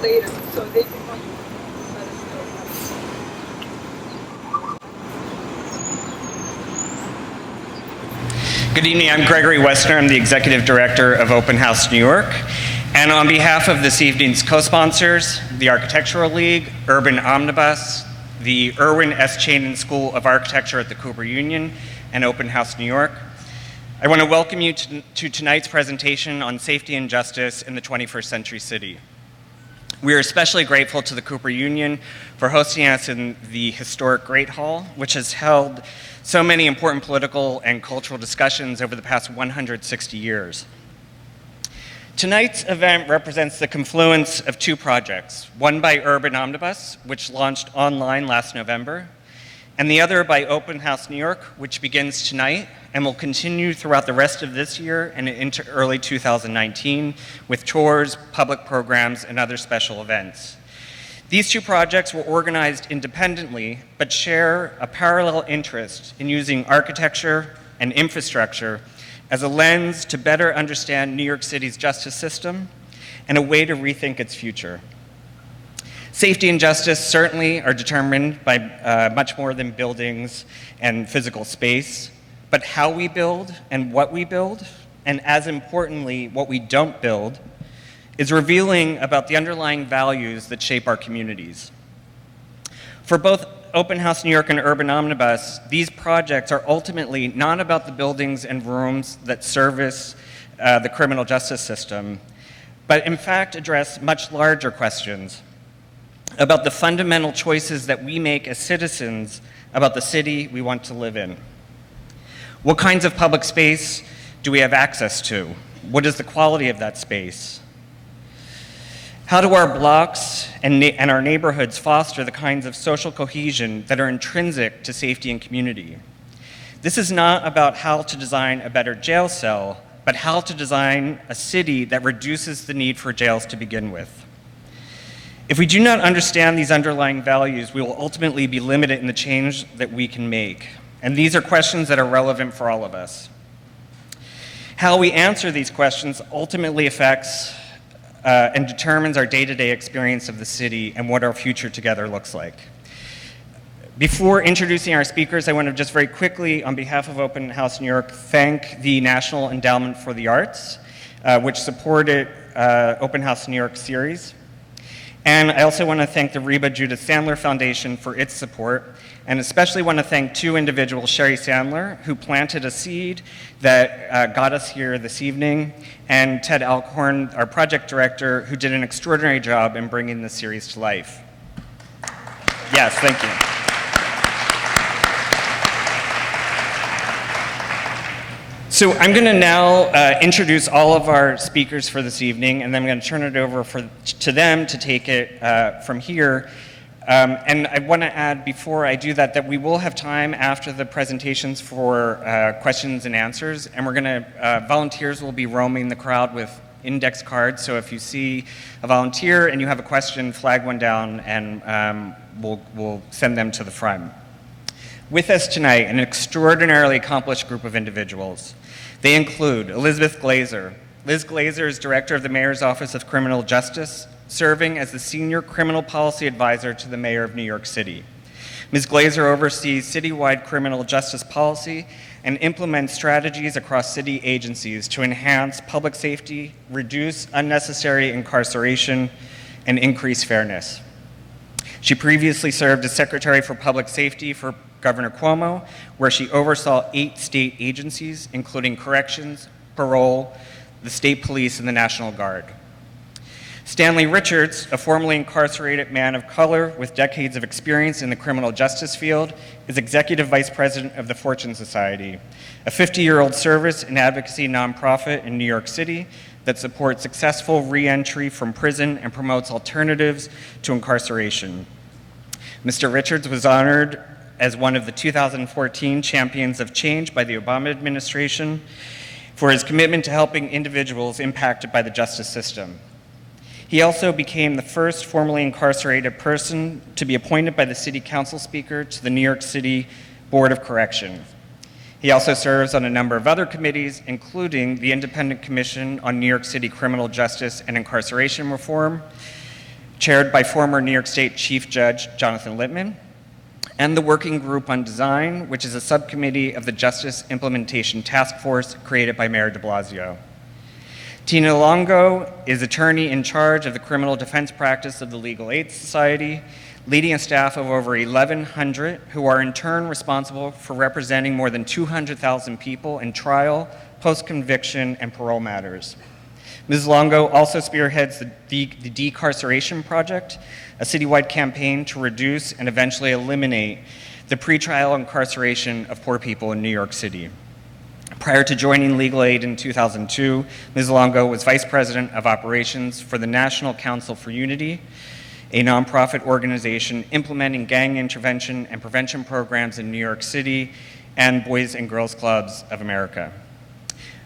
later, so they can let us know. Good evening, I'm Gregory Westner. I'm the Executive Director of Open House New York. And on behalf of this evening's co-sponsors, the Architectural League, Urban Omnibus, the Irwin S. Chanin School of Architecture at the Cooper Union, and Open House New York, I want to welcome you to tonight's presentation on safety and justice in the 21st century city. We are especially grateful to the Cooper Union for hosting us in the historic Great Hall, which has held so many important political and cultural discussions over the past 160 years. Tonight's event represents the confluence of two projects, one by Urban Omnibus, which launched online last November, and the other by Open House New York, which begins tonight and will continue throughout the rest of this year and into early 2019 with tours, public programs, and other special events. These two projects were organized independently, but share a parallel interest in using architecture and infrastructure as a lens to better understand New York City's justice system and a way to rethink its future. Safety and justice certainly are determined by much more than buildings and physical space, but how we build and what we build, and as importantly, what we don't build, is revealing about the underlying values that shape our communities. For both Open House New York and Urban Omnibus, these projects are ultimately not about the buildings and rooms that service the criminal justice system, but in fact address much larger questions about the fundamental choices that we make as citizens about the city we want to live in. What kinds of public space do we have access to? What is the quality of that space? How do our blocks and our neighborhoods foster the kinds of social cohesion that are intrinsic to safety and community? This is not about how to design a better jail cell, but how to design a city that reduces the need for jails to begin with. If we do not understand these underlying values, we will ultimately be limited in the change that we can make. And these are questions that are relevant for all of us. How we answer these questions ultimately affects and determines our day-to-day experience of the city and what our future together looks like. Before introducing our speakers, I want to just very quickly, on behalf of Open House New York, thank the National Endowment for the Arts, which supported Open House New York series. And I also want to thank the Reba Judith Sandler Foundation for its support, and especially want to thank two individuals, Sherry Sandler, who planted a seed that got us here this evening, and Ted Alcorn, our project director, who did an extraordinary job in bringing this series to life. Yes, thank you. So I'm going to now introduce all of our speakers for this evening, and then I'm going to turn it over to them to take it from here. And I want to add before I do that we will have time after the presentations for questions and answers, and we're going to, volunteers will be roaming the crowd with index cards, so if you see a volunteer and you have a question, flag one down and we'll send them to the front. With us tonight, an extraordinarily accomplished group of individuals. They include Elizabeth Glazer. Liz Glazer is Director of the Mayor's Office of Criminal Justice, serving as the Senior Criminal Policy Advisor to the Mayor of New York City. Ms. Glazer oversees citywide criminal justice policy and implements strategies across city agencies to enhance public safety, reduce unnecessary incarceration, and increase fairness. She previously served as Secretary for Public Safety for Governor Cuomo, where she oversaw 8 state agencies, including corrections, parole, the state police, and the National Guard. Stanley Richards, a formerly incarcerated man of color with decades of experience in the criminal justice field, is Executive Vice President of the Fortune Society, a 50-year-old service and advocacy nonprofit in New York City that supports successful re-entry from prison and promotes alternatives to incarceration. Mr. Richards was honored as one of the 2014 Champions of Change by the Obama administration for his commitment to helping individuals impacted by the justice system. He also became the first formerly incarcerated person to be appointed by the City Council Speaker to the New York City Board of Correction. He also serves on a number of other committees, including the Independent Commission on New York City Criminal Justice and Incarceration Reform, chaired by former New York State Chief Judge Jonathan Littman, and the Working Group on Design, which is a subcommittee of the Justice Implementation Task Force created by Mayor de Blasio. Tina Luongo is attorney in charge of the criminal defense practice of the Legal Aid Society, leading a staff of over 1,100 who are in turn responsible for representing more than 200,000 people in trial, post-conviction, and parole matters. Ms. Luongo also spearheads the Decarceration Project, a citywide campaign to reduce and eventually eliminate the pretrial incarceration of poor people in New York City. Prior to joining Legal Aid in 2002, Ms. Luongo was Vice President of Operations for the National Council for Unity, a nonprofit organization implementing gang intervention and prevention programs in New York City and Boys and Girls Clubs of America.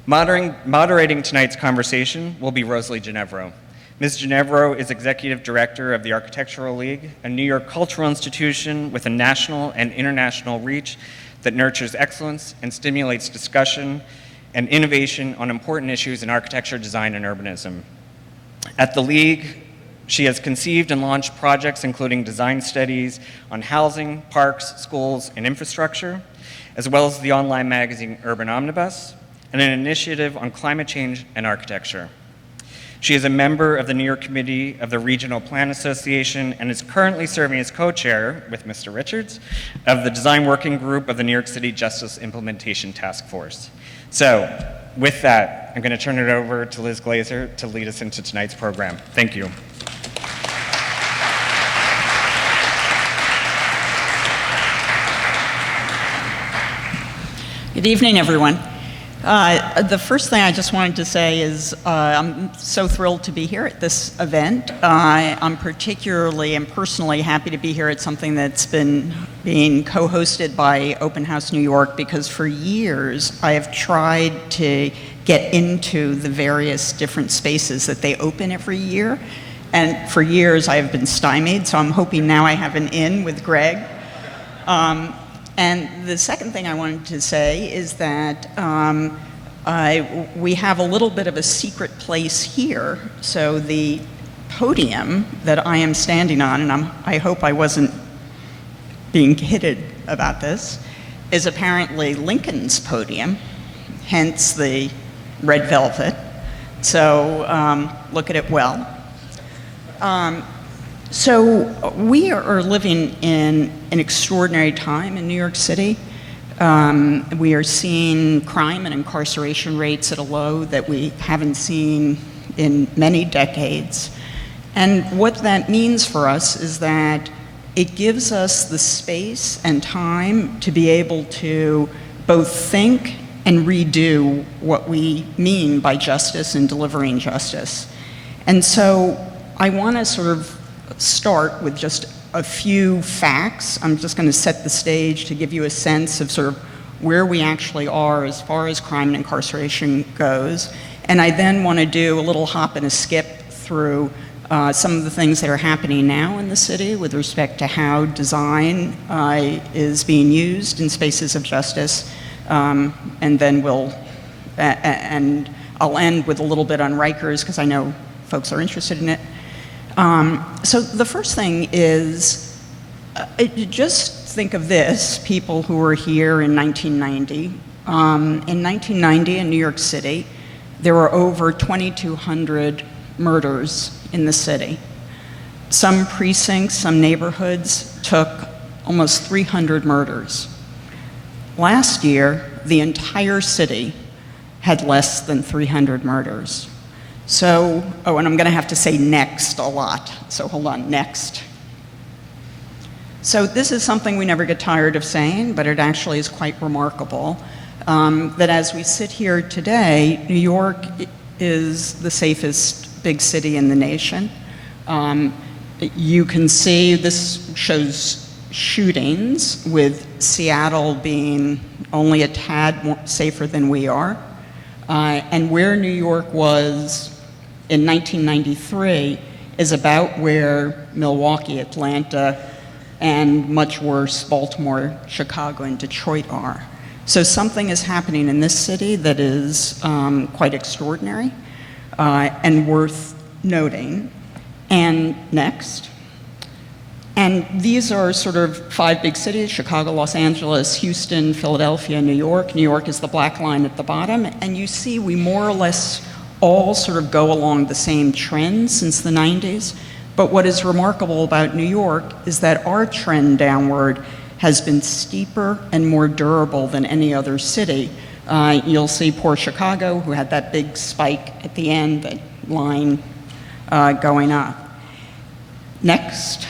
Moderating tonight's conversation will be Rosalie Genevro. Ms. Genevro is Executive Director of the Architectural League, a New York cultural institution with a national and international reach that nurtures excellence and stimulates discussion and innovation on important issues in architecture, design, and urbanism. At the League, she has conceived and launched projects including design studies on housing, parks, schools, and infrastructure, as well as the online magazine Urban Omnibus, and an initiative on climate change and architecture. She is a member of the New York Committee of the Regional Plan Association and is currently serving as co-chair, with Mr. Richards, of the Design Working Group of the New York City Justice Implementation Task Force. So, with that, I'm going to turn it over to Liz Glazer to lead us into tonight's program. Thank you. Good evening, everyone. The first thing I just wanted to say is I'm so thrilled to be here at this event. I'm particularly and personally happy to be here at something that's been being co-hosted by Open House New York, because for years I have tried to get into the various different spaces that they open every year. And for years I have been stymied, so I'm hoping now I have an in with Greg. And the second thing I wanted to say is that we have a little bit of a secret place here. So the podium that I am standing on, and I hope I wasn't being kidded about this, is apparently Lincoln's podium, hence the red velvet. So look at it well. So we are living in an extraordinary time in New York City. We are seeing crime and incarceration rates at a low that we haven't seen in many decades. And what that means for us is that it gives us the space and time to be able to both think and redo what we mean by justice and delivering justice. And so I want to sort of start with just a few facts. I'm just going to set the stage to give you a sense of sort of where we actually are as far as crime and incarceration goes. And I then want to do a little hop and a skip through some of the things that are happening now in the city with respect to how design is being used in spaces of justice. And then and I'll end with a little bit on Rikers, because I know folks are interested in it. So the first thing is, just think of this, people who were here in 1990. In 1990 in New York City, there were over 2,200 murders in the city. Some precincts, some neighborhoods took almost 300 murders. Last year, the entire city had less than 300 murders. So, oh, and I'm going to have to say next a lot, so hold on, next. So this is something we never get tired of saying, but it actually is quite remarkable, that as we sit here today, New York is the safest big city in the nation. You can see this shows shootings, with Seattle being only a tad more safer than we are. And where New York was in 1993 is about where Milwaukee, Atlanta, and much worse, Baltimore, Chicago, and Detroit are. So something is happening in this city that is quite extraordinary and worth noting. And next. And these are sort of 5 big cities: Chicago, Los Angeles, Houston, Philadelphia, New York. New York is the black line at the bottom. And you see we more or less all sort of go along the same trend since the 90s. But what is remarkable about New York is that our trend downward has been steeper and more durable than any other city. You'll see poor Chicago, who had that big spike at the end, that line going up. Next.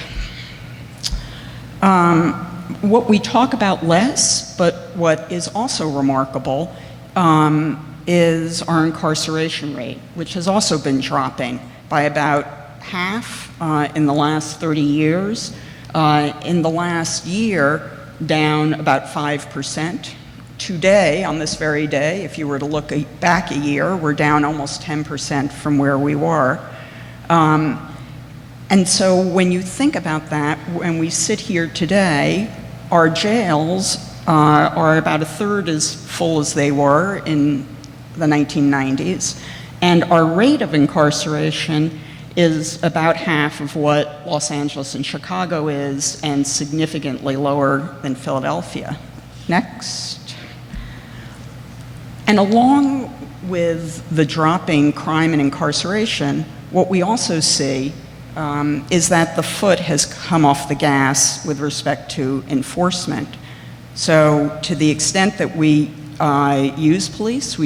What we talk about less, but what is also remarkable, is our incarceration rate, which has also been dropping by about half in the last 30 years. In the last year, down about 5%. Today, on this very day, if you were to look back a year, we're down almost 10% from where we were. And so when you think about that, when we sit here today, our jails are about a third as full as they were in the 1990s, and our rate of incarceration is about half of what Los Angeles and Chicago is, and significantly lower than Philadelphia. Next. And along with the dropping crime and incarceration, what we also see is that the foot has come off the gas with respect to enforcement. So to the extent that we use police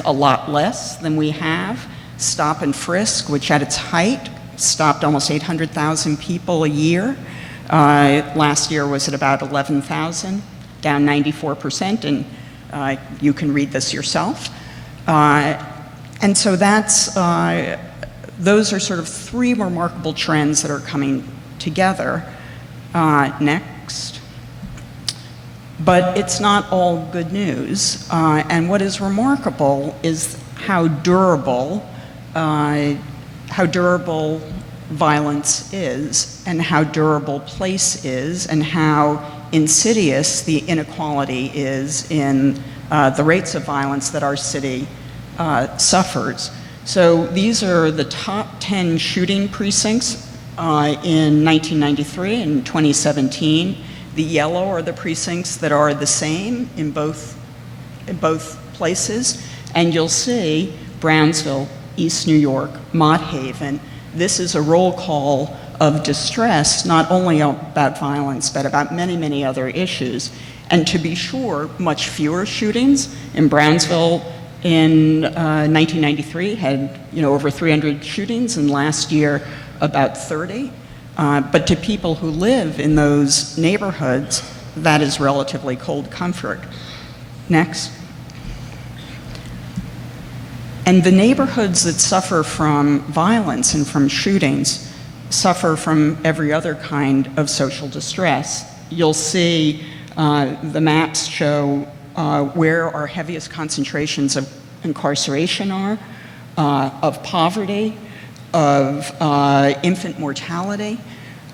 a lot less than we have. Stop and frisk, which at its height stopped almost 800,000 people a year. Last year was at about 11,000, down 94%, and you can read this yourself. And so those are sort of 3 remarkable trends that are coming together. Next. But it's not all good news. And what is remarkable is how durable violence is, and how durable place is, and how insidious the inequality is in the rates of violence that our city suffers. So these are the top 10 shooting precincts in 1993 and 2017. The yellow are the precincts that are the same in both places. And you'll see Brownsville, East New York, Mott Haven. This is a roll call of distress, not only about violence, but about many, many other issues. And to be sure, much fewer shootings. In Brownsville in 1993 had over 300 shootings, and last year about 30. But to people who live in those neighborhoods, that is relatively cold comfort. Next. And the neighborhoods that suffer from violence and from shootings suffer from every other kind of social distress. You'll see the maps show where our heaviest concentrations of incarceration are, of poverty, of infant mortality.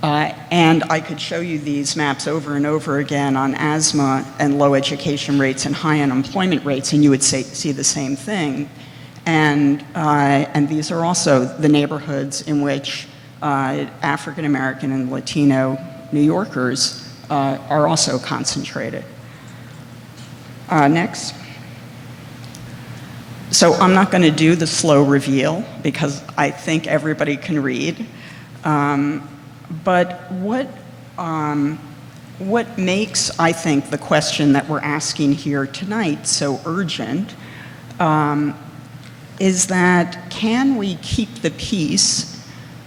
And I could show you these maps over and over again on asthma and low education rates and high unemployment rates, and you would see the same thing. And these are also the neighborhoods in which African American and Latino New Yorkers are also concentrated. Next. So I'm not going to do the slow reveal because I think everybody can read. But what makes, I think, the question that we're asking here tonight so urgent is that can we keep the peace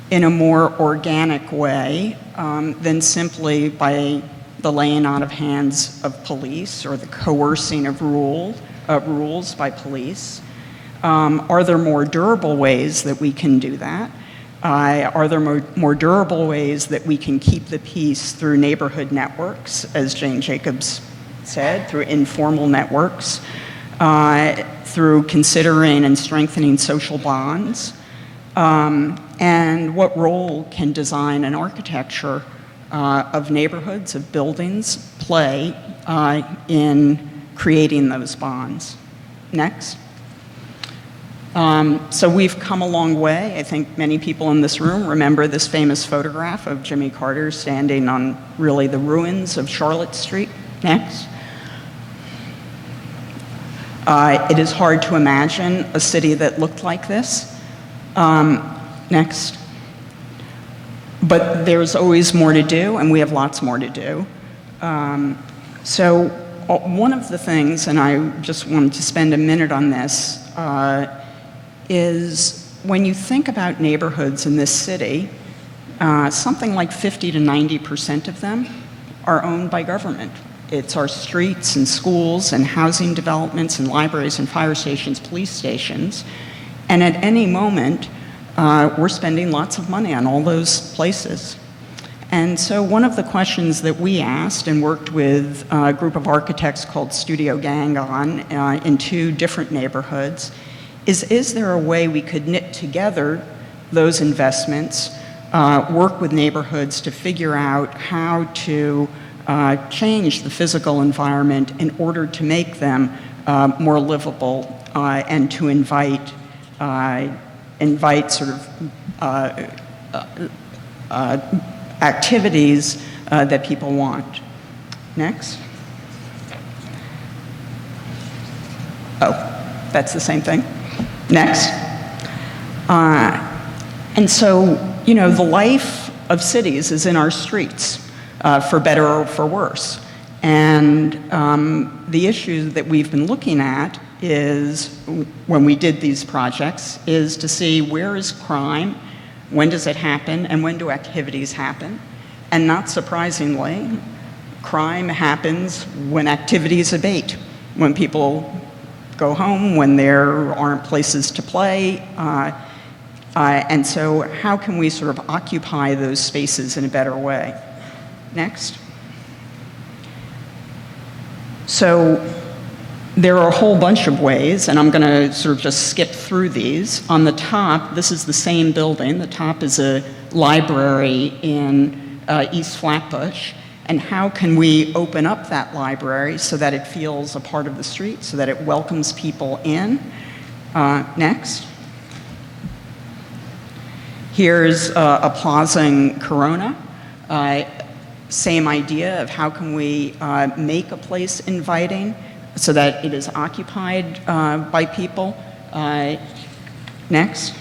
in a more organic way than simply by the laying on of hands of police or the coercing of rules by police? Are there more durable ways that we can do that? Are there more durable ways that we can keep the peace through neighborhood networks, as Jane Jacobs said, through informal networks, through considering and strengthening social bonds? And what role can design and architecture of neighborhoods, of buildings, play in creating those bonds? Next. So we've come a long way. I think many people in this room remember this famous photograph of Jimmy Carter standing on really the ruins of Charlotte Street. Next. It is hard to imagine a city that looked like this. Next. But there's always more to do, and we have lots more to do. So one of the things, and I just wanted to spend a minute on this, is when you think about neighborhoods in this city, something like 50 to 90% of them are owned by government. It's our streets and schools and housing developments and libraries and fire stations, police stations. And at any moment, we're spending lots of money on all those places. And so one of the questions that we asked and worked with a group of architects called Studio Gang on in 2 different neighborhoods is there a way we could knit together those investments, work with neighborhoods to figure out how to change the physical environment in order to make them more livable and to invite sort of activities that people want. Next. Oh, that's the same thing. Next. And so, you know, the life of cities is in our streets. For better or for worse. And the issue that we've been looking at is, when we did these projects, is to see where is crime, when does it happen, and when do activities happen. And not surprisingly, crime happens when activities abate, when people go home, when there aren't places to play. And so how can we sort of occupy those spaces in a better way? Next. So there are a whole bunch of ways, and I'm going to sort of just skip through these. On the top, this is the same building. The top is a library in East Flatbush. And how can we open up that library so that it feels a part of the street, so that it welcomes people in? Next. Here's a plaza in Corona. Same idea of how can we make a place inviting so that it is occupied by people. Next.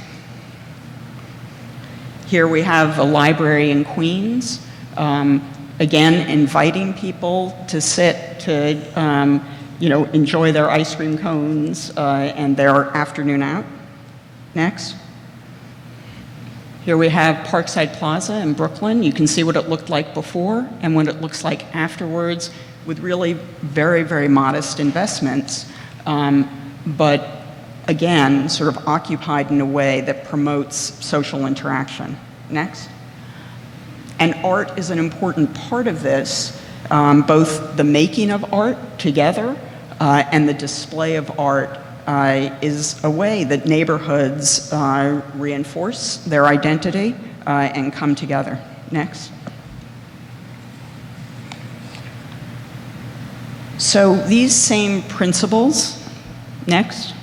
Here we have a library in Queens. Again, inviting people to sit, to enjoy their ice cream cones and their afternoon out. Next. Here we have Parkside Plaza in Brooklyn. You can see what it looked like before and what it looks like afterwards, with really very, very modest investments, but again, sort of occupied in a way that promotes social interaction. Next. And art is an important part of this, both the making of art together and the display of art is a way that neighborhoods reinforce their identity and come together. Next. So these same principles, next,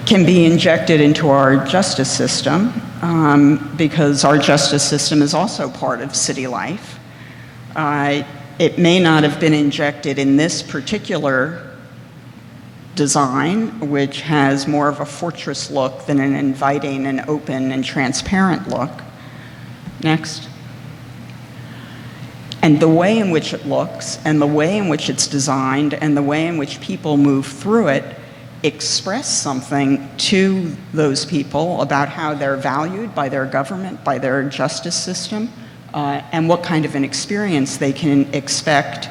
can be injected into our justice system because our justice system is also part of city life. It may not have been injected in this particular design, which has more of a fortress look than an inviting and open and transparent look. Next. And the way in which it looks, and the way in which it's designed, and the way in which people move through it express something to those people about how they're valued by their government, by their justice system, and what kind of an experience they can expect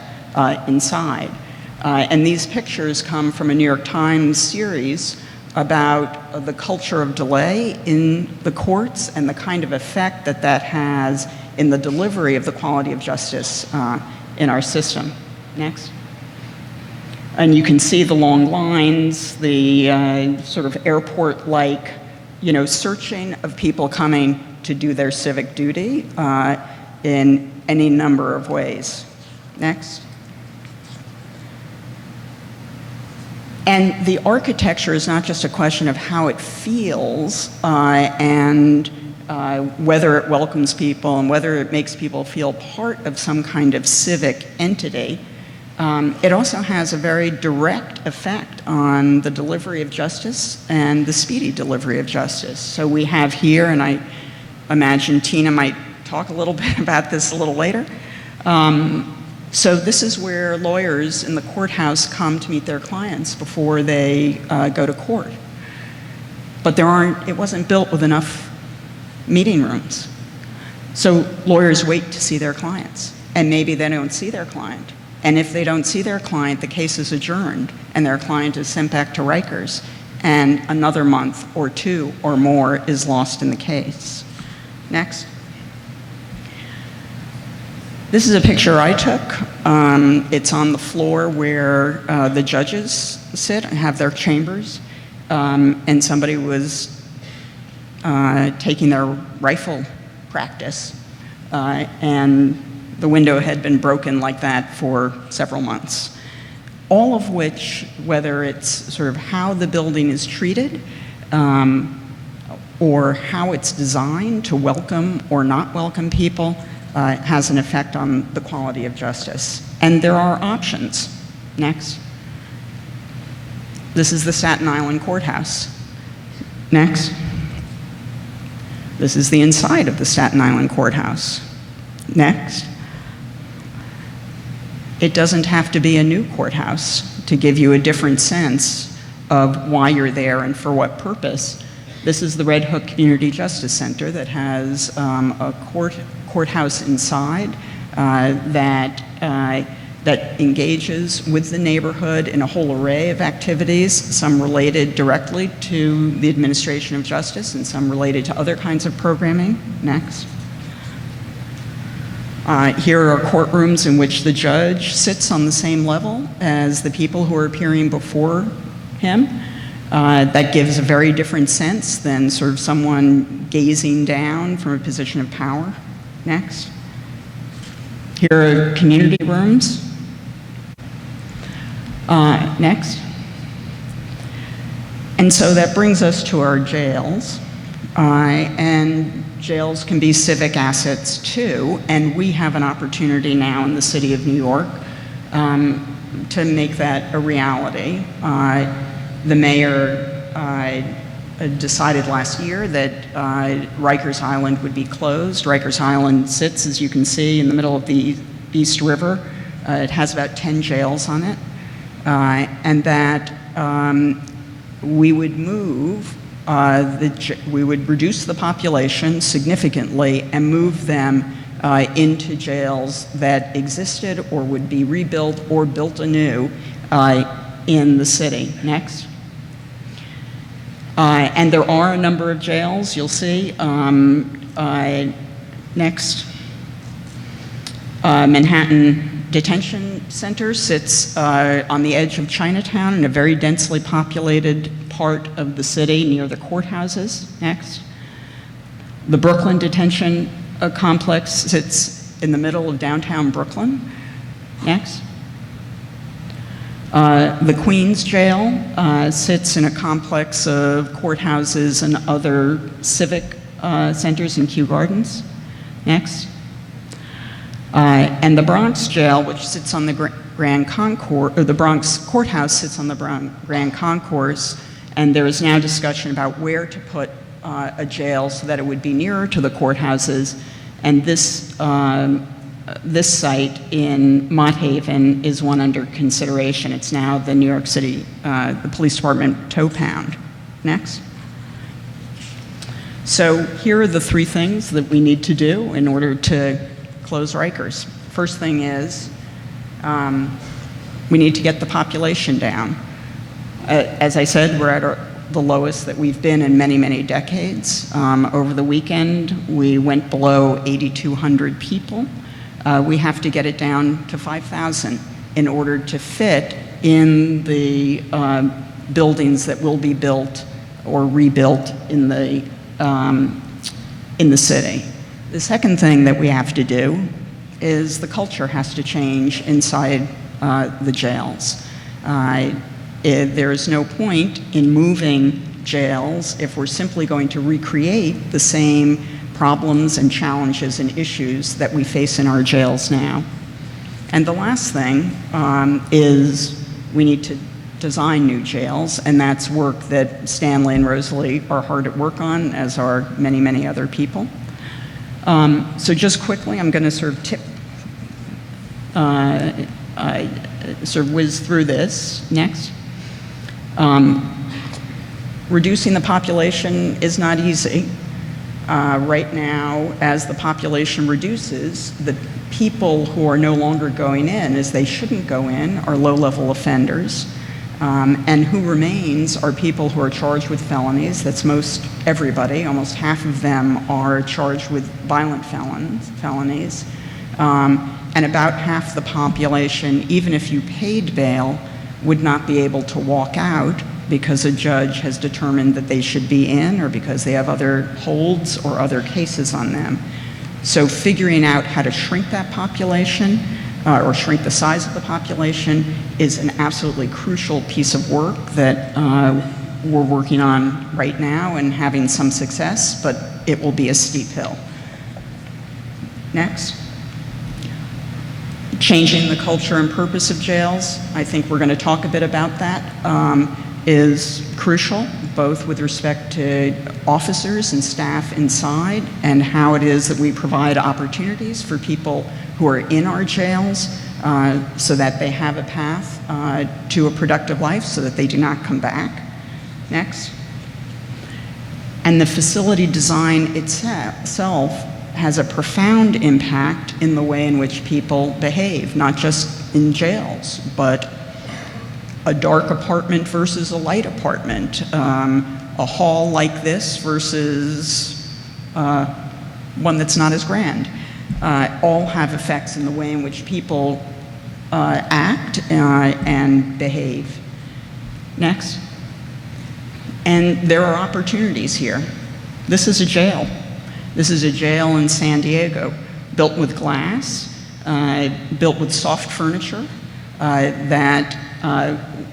inside. And these pictures come from a New York Times series about the culture of delay in the courts and the kind of effect that that has in the delivery of the quality of justice in our system. Next. And you can see the long lines, the sort of airport-like, searching of people coming to do their civic duty in any number of ways. Next. And the architecture is not just a question of how it feels and whether it welcomes people and whether it makes people feel part of some kind of civic entity. It also has a very direct effect on the delivery of justice and the speedy delivery of justice. So we have here, and I imagine Tina might talk a little bit about this a little later. So this is where lawyers in the courthouse come to meet their clients before they go to court. But it wasn't built with enough meeting rooms. So lawyers wait to see their clients, and maybe they don't see their client. And if they don't see their client, the case is adjourned, and their client is sent back to Rikers, and another month or two or more is lost in the case. Next. This is a picture I took. It's on the floor where the judges sit and have their chambers, and somebody was taking their rifle practice, and the window had been broken like that for several months. All of which, whether it's sort of how the building is treated, or how it's designed to welcome or not welcome people, has an effect on the quality of justice. And there are options. Next. This is the Staten Island courthouse. Next. This is the inside of the Staten Island courthouse. Next. It doesn't have to be a new courthouse to give you a different sense of why you're there and for what purpose. This is the Red Hook Community Justice Center that has a courthouse inside that engages with the neighborhood in a whole array of activities, some related directly to the administration of justice and some related to other kinds of programming. Next. Here are courtrooms in which the judge sits on the same level as the people who are appearing before him. That gives a very different sense than sort of someone gazing down from a position of power. Next. Here are community rooms. Next. And so that brings us to our jails. And jails can be civic assets too, and we have an opportunity now in the city of New York to make that a reality. The mayor decided last year that Rikers Island would be closed. Rikers Island sits, as you can see, in the middle of the East River. It has about 10 jails on it, and that we would move, we would reduce the population significantly and move them into jails that existed or would be rebuilt or built anew in the city. Next. And there are a number of jails, you'll see. Next. Manhattan Detention Center sits on the edge of Chinatown in a very densely populated part of the city near the courthouses. Next. The Brooklyn Detention Complex sits in the middle of downtown Brooklyn. Next. The Queens Jail sits in a complex of courthouses and other civic centers in Kew Gardens. Next. And the Bronx Jail, which sits on the Grand Concourse, or the Bronx Courthouse sits on the Grand Concourse, and there is now discussion about where to put a jail so that it would be nearer to the courthouses. And this site in Mott Haven is one under consideration. It's now the New York City, the Police Department tow pound. Next. So here are the three things that we need to do in order to close Rikers. First thing is we need to get the population down. As I said, we're at the lowest that we've been in many, many decades. Over the weekend, we went below 8,200 people. We have to get it down to 5,000 in order to fit in the buildings that will be built or rebuilt in the city. The second thing that we have to do is the culture has to change inside the jails. There is no point in moving jails if we're simply going to recreate the same problems and challenges and issues that we face in our jails now. And the last thing is we need to design new jails, and that's work that Stanley and Rosalie are hard at work on, as are many, many other people. So just quickly, I'm going to sort of sort of whiz through this. Next. Reducing the population is not easy. Right now, as the population reduces, the people who are no longer going in, as they shouldn't go in, are low-level offenders. And who remains are people who are charged with felonies. That's most everybody. Almost half of them are charged with violent felonies. And about half the population, even if you paid bail, would not be able to walk out because a judge has determined that they should be in, or because they have other holds or other cases on them. So figuring out how to shrink that population, or shrink the size of the population, is an absolutely crucial piece of work that we're working on right now and having some success, but it will be a steep hill. Next. Changing the culture and purpose of jails. I think we're going to talk a bit about that. Is crucial, both with respect to officers and staff inside, and how it is that we provide opportunities for people who are in our jails so that they have a path to a productive life, so that they do not come back. Next. And the facility design itself has a profound impact in the way in which people behave, not just in jails, but a dark apartment versus a light apartment, a hall like this versus one that's not as grand, all have effects in the way in which people act and behave. Next. And there are opportunities here. This is a jail. This is a jail in San Diego, built with glass, built with soft furniture that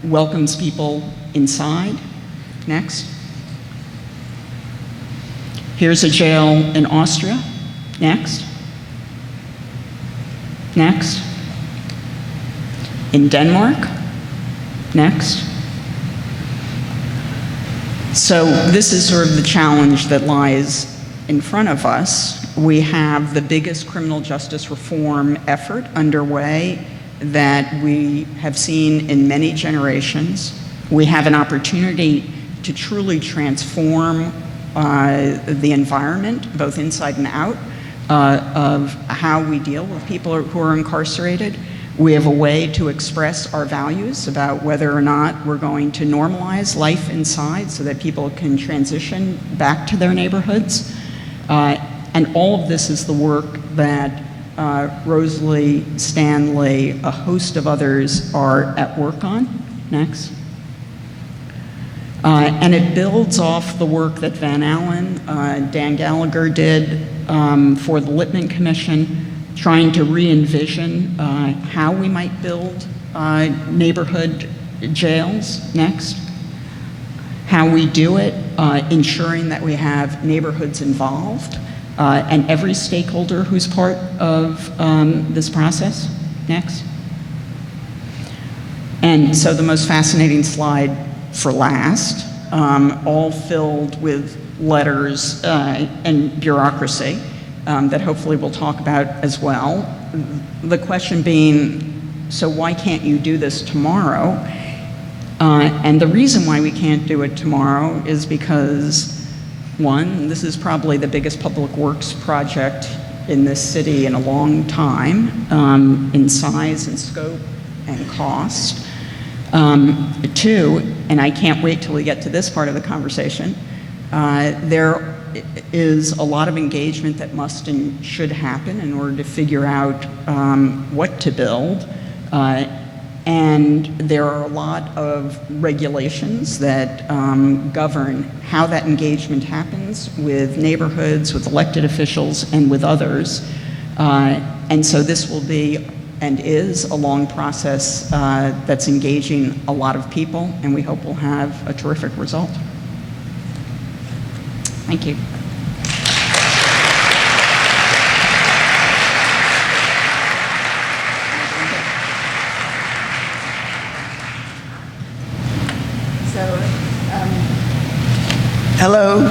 welcomes people inside. Next. Here's a jail in Austria. Next. Next. In Denmark. Next. So this is sort of the challenge that lies in front of us. We have the biggest criminal justice reform effort underway that we have seen in many generations. We have an opportunity to truly transform the environment, both inside and out, of how we deal with people who are incarcerated. We have a way to express our values about whether or not we're going to normalize life inside so that people can transition back to their neighborhoods. And all of this is the work that Rosalie, Stanley, a host of others are at work on. Next. And it builds off the work that Van Allen, Dan Gallagher did for the Littman Commission, trying to re-envision how we might build neighborhood jails. Next. How we do it, ensuring that we have neighborhoods involved, and every stakeholder who's part of this process. Next. And so the most fascinating slide for last, all filled with letters and bureaucracy that hopefully we'll talk about as well. The question being, so why can't you do this tomorrow? And the reason why we can't do it tomorrow is because, one, this is probably the biggest public works project in this city in a long time, in size and scope and cost. Two, and I can't wait till we get to this part of the conversation, there is a lot of engagement that must and should happen in order to figure out what to build. And there are a lot of regulations that govern how that engagement happens with neighborhoods, with elected officials, and with others. And so this will be and is a long process that's engaging a lot of people, and we hope we'll have a terrific result. Thank you. Hello,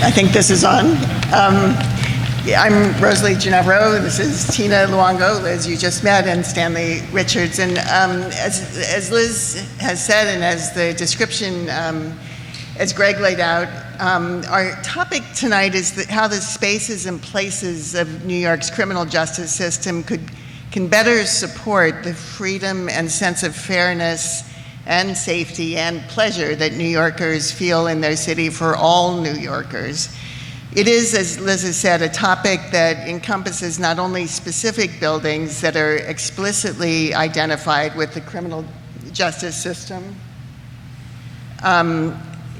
I think this is on. I'm Rosalie Genevro. This is Tina Luongo, Liz you just met, and Stanley Richards. And as Liz has said, and as the description, as Greg laid out, our topic tonight is how the spaces and places of New York's criminal justice system can better support the freedom and sense of fairness and safety and pleasure that New Yorkers feel in their city for all New Yorkers. It is, as Liz has said, a topic that encompasses not only specific buildings that are explicitly identified with the criminal justice system,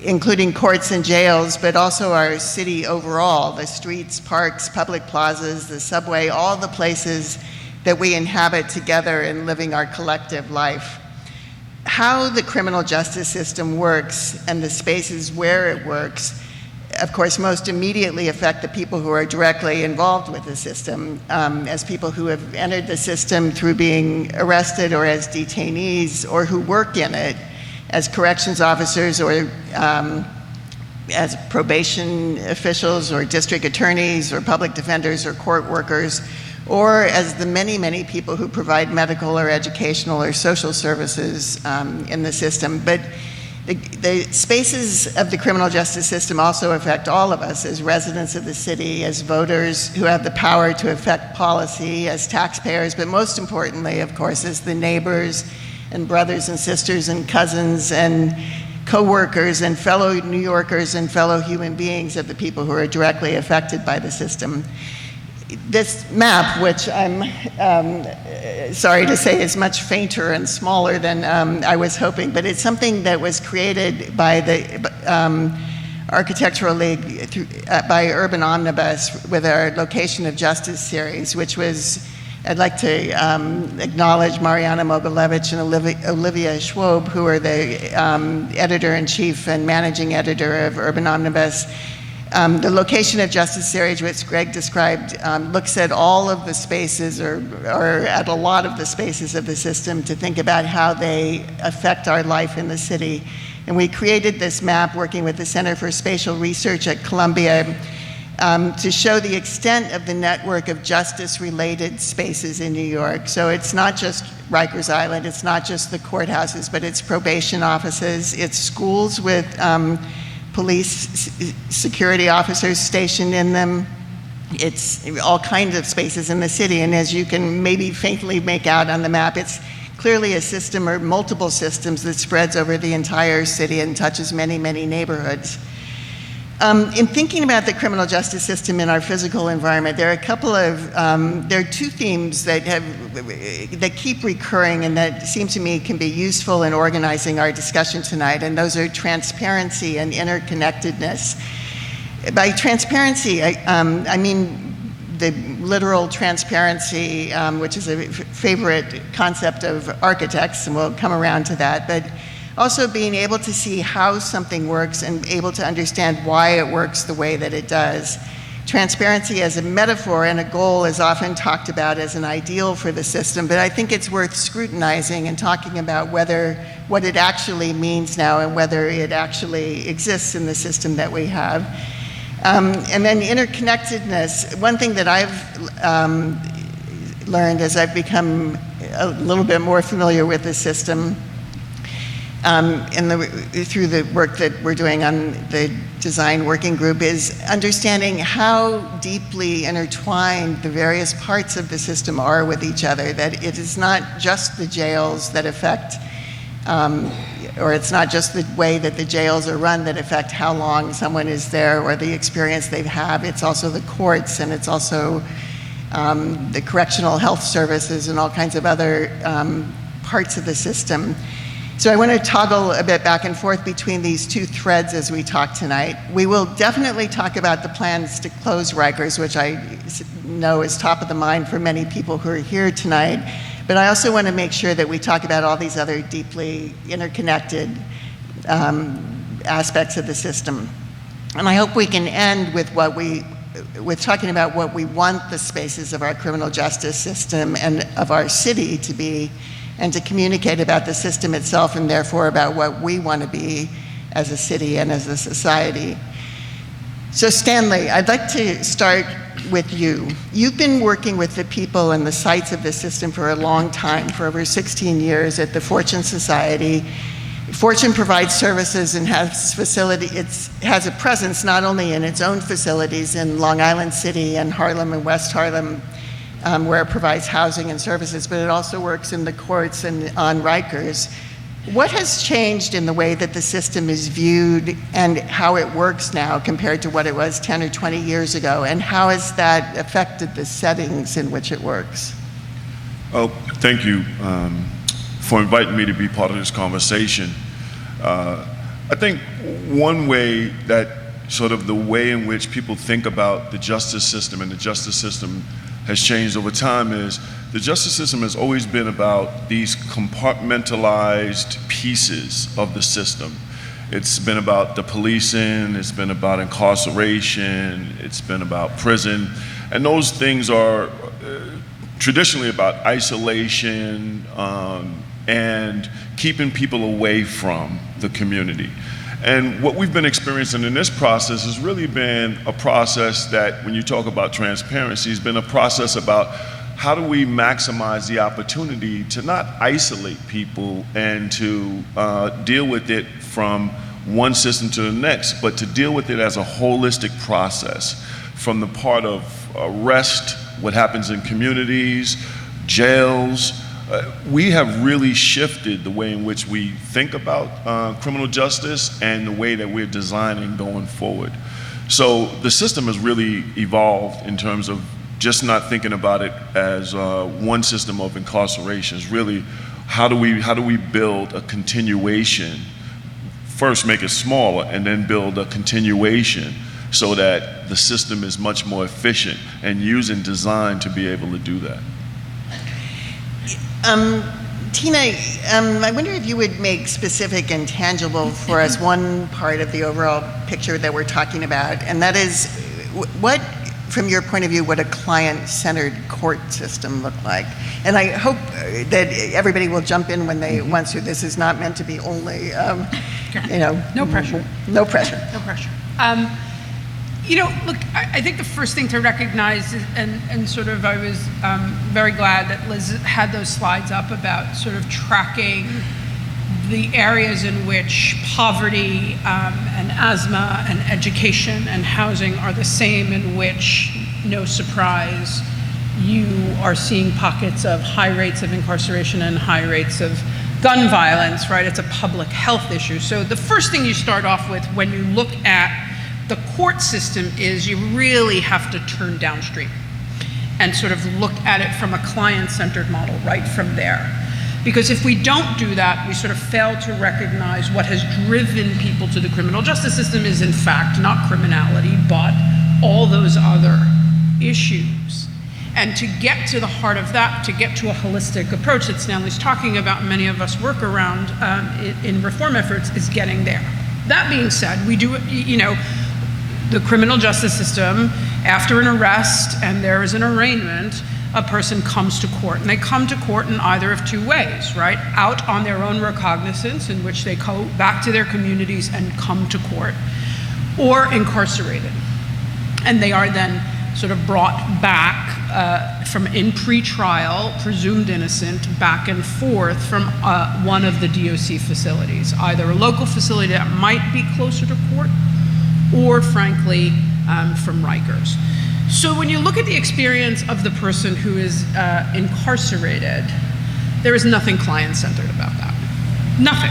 including courts and jails, but also our city overall, the streets, parks, public plazas, the subway, all the places that we inhabit together in living our collective life. How the criminal justice system works and the spaces where it works, of course, most immediately affect the people who are directly involved with the system, as people who have entered the system through being arrested or as detainees, or who work in it as corrections officers or as probation officials or district attorneys or public defenders or court workers, or as the many, many people who provide medical or educational or social services in the system. But the spaces of the criminal justice system also affect all of us as residents of the city, as voters who have the power to affect policy, as taxpayers, but most importantly, of course, as the neighbors and brothers and sisters and cousins and co-workers and fellow New Yorkers and fellow human beings of the people who are directly affected by the system. This map, which I'm sorry to say is much fainter and smaller than I was hoping, but it's something that was created by the Architectural League by Urban Omnibus with our Location of Justice series, which was, I'd like to acknowledge Mariana Mogilevich and Olivia Schwob, who are the editor-in-chief and managing editor of Urban Omnibus. The Location of Justice series, which Greg described, looks at all of the spaces, or at a lot of the spaces of the system, to think about how they affect our life in the city. And we created this map working with the Center for Spatial Research at Columbia to show the extent of the network of justice-related spaces in New York. So it's not just Rikers Island, it's not just the courthouses, but it's probation offices, it's schools with police security officers stationed in them. It's all kinds of spaces in the city, and as you can maybe faintly make out on the map, it's clearly a system or multiple systems that spreads over the entire city and touches many, many neighborhoods. In thinking about the criminal justice system in our physical environment, there are two themes that keep recurring and that seem to me can be useful in organizing our discussion tonight, and those are transparency and interconnectedness. By transparency, I mean the literal transparency, which is a favorite concept of architects, and we'll come around to that, but also being able to see how something works and able to understand why it works the way that it does. Transparency as a metaphor and a goal is often talked about as an ideal for the system, but I think it's worth scrutinizing and talking about what it actually means now and whether it actually exists in the system that we have. And then interconnectedness. One thing that I've learned as I've become a little bit more familiar with the system through the work that we're doing on the design working group is understanding how deeply intertwined the various parts of the system are with each other, that it is not just the jails that affect, or it's not just the way that the jails are run that affect how long someone is there or the experience they have. It's also the courts, and it's also the correctional health services and all kinds of other parts of the system. So I want to toggle a bit back and forth between these two threads as we talk tonight. We will definitely talk about the plans to close Rikers, which I know is top of the mind for many people who are here tonight. But I also want to make sure that we talk about all these other deeply interconnected aspects of the system. And I hope we can end with with talking about what we want the spaces of our criminal justice system and of our city to be, and to communicate about the system itself, and therefore about what we want to be as a city and as a society. So Stanley, I'd like to start with you. You've been working with the people and the sites of the system for a long time, for over 16 years at the Fortune Society. Fortune provides services and has has a presence not only in its own facilities in Long Island City and Harlem and West Harlem, where it provides housing and services, but it also works in the courts and on Rikers. What has changed in the way that the system is viewed and how it works now compared to what it was 10 or 20 years ago? And how has that affected the settings in which it works? Oh, thank you for inviting me to be part of this conversation. I think one way that sort of the way in which people think about the justice system and the justice system has changed over time is the justice system has always been about these compartmentalized pieces of the system. It's been about the policing, it's been about incarceration, it's been about prison, and those things are traditionally about isolation and keeping people away from the community. And what we've been experiencing in this process has really been a process that, when you talk about transparency, has been a process about how do we maximize the opportunity to not isolate people and to deal with it from one system to the next, but to deal with it as a holistic process, from the part of arrest, what happens in communities, jails. We have really shifted the way in which we think about criminal justice and the way that we're designing going forward. So the system has really evolved in terms of just not thinking about it as one system of incarceration. It's really how do we build a continuation, first make it smaller and then build a continuation so that the system is much more efficient and using design to be able to do that. Tina, I wonder if you would make specific and tangible for us one part of the overall picture that we're talking about, and that is what, from your point of view, would a client-centered court system look like? And I hope that everybody will jump in when they want to. This is not meant to be only, No pressure. No pressure. No pressure. Look, I think the first thing to recognize is, and sort of I was very glad that Liz had those slides up about sort of tracking the areas in which poverty and asthma and education and housing are the same, in which, no surprise, you are seeing pockets of high rates of incarceration and high rates of gun violence, right? It's a public health issue. So the first thing you start off with when you look at the court system is you really have to turn downstream and sort of look at it from a client-centered model right from there. Because if we don't do that, we sort of fail to recognize what has driven people to the criminal justice system is, in fact, not criminality, but all those other issues. And to get to the heart of that, to get to a holistic approach that Stanley's talking about, many of us work around in reform efforts, is getting there. That being said, we do, the criminal justice system, after an arrest and there is an arraignment, a person comes to court. And they come to court in either of two ways, right? Out on their own recognizance, in which they go back to their communities and come to court, or incarcerated. And they are then sort of brought back from in pre-trial, presumed innocent, back and forth from one of the DOC facilities, either a local facility that might be closer to court, or frankly, from Rikers. So when you look at the experience of the person who is incarcerated, there is nothing client-centered about that. Nothing.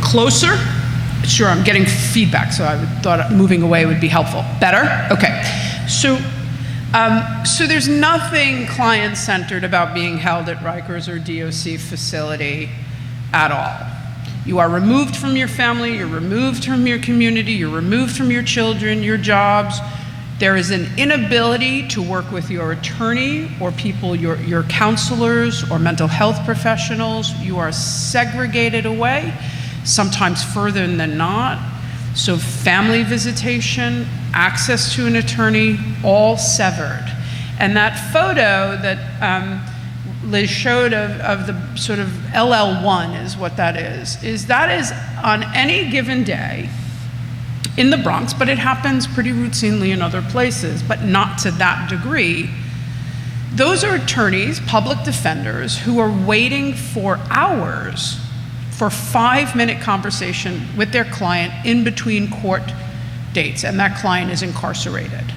Closer? Sure, I'm getting feedback, so I thought moving away would be helpful. Better? Okay. So there's nothing client-centered about being held at Rikers or DOC facility at all. You are removed from your family, you're removed from your community, you're removed from your children, your jobs. There is an inability to work with your attorney or people, your counselors or mental health professionals. You are segregated away, sometimes further than not. So family visitation, access to an attorney, all severed. And that photo that Liz showed of the sort of LL1 is what that is on any given day in the Bronx, but it happens pretty routinely in other places, but not to that degree. Those are attorneys, public defenders, who are waiting for hours for 5-minute conversation with their client in between court dates, and that client is incarcerated.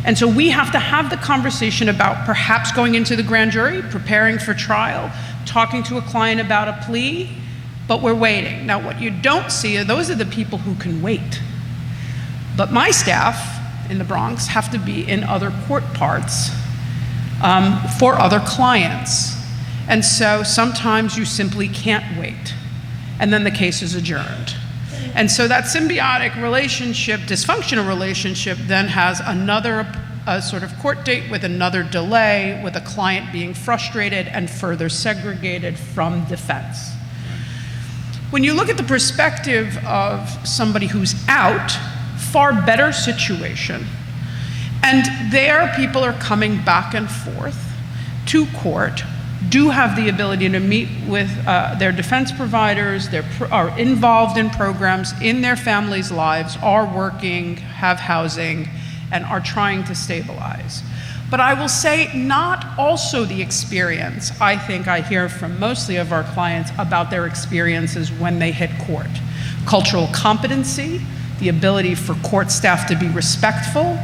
And so we have to have the conversation about perhaps going into the grand jury, preparing for trial, talking to a client about a plea, but we're waiting. Now, what you don't see are those are the people who can wait. But my staff in the Bronx have to be in other court parts for other clients. And so sometimes you simply can't wait. And then the case is adjourned. And so that symbiotic relationship, dysfunctional relationship, then has another sort of court date with another delay, with a client being frustrated and further segregated from defense. When you look at the perspective of somebody who's out, far better situation, and there people are coming back and forth to court, do have the ability to meet with their defense providers, are involved in programs in their families' lives, are working, have housing, and are trying to stabilize. But I will say not also the experience I think I hear from mostly of our clients about their experiences when they hit court. Cultural competency, the ability for court staff to be respectful,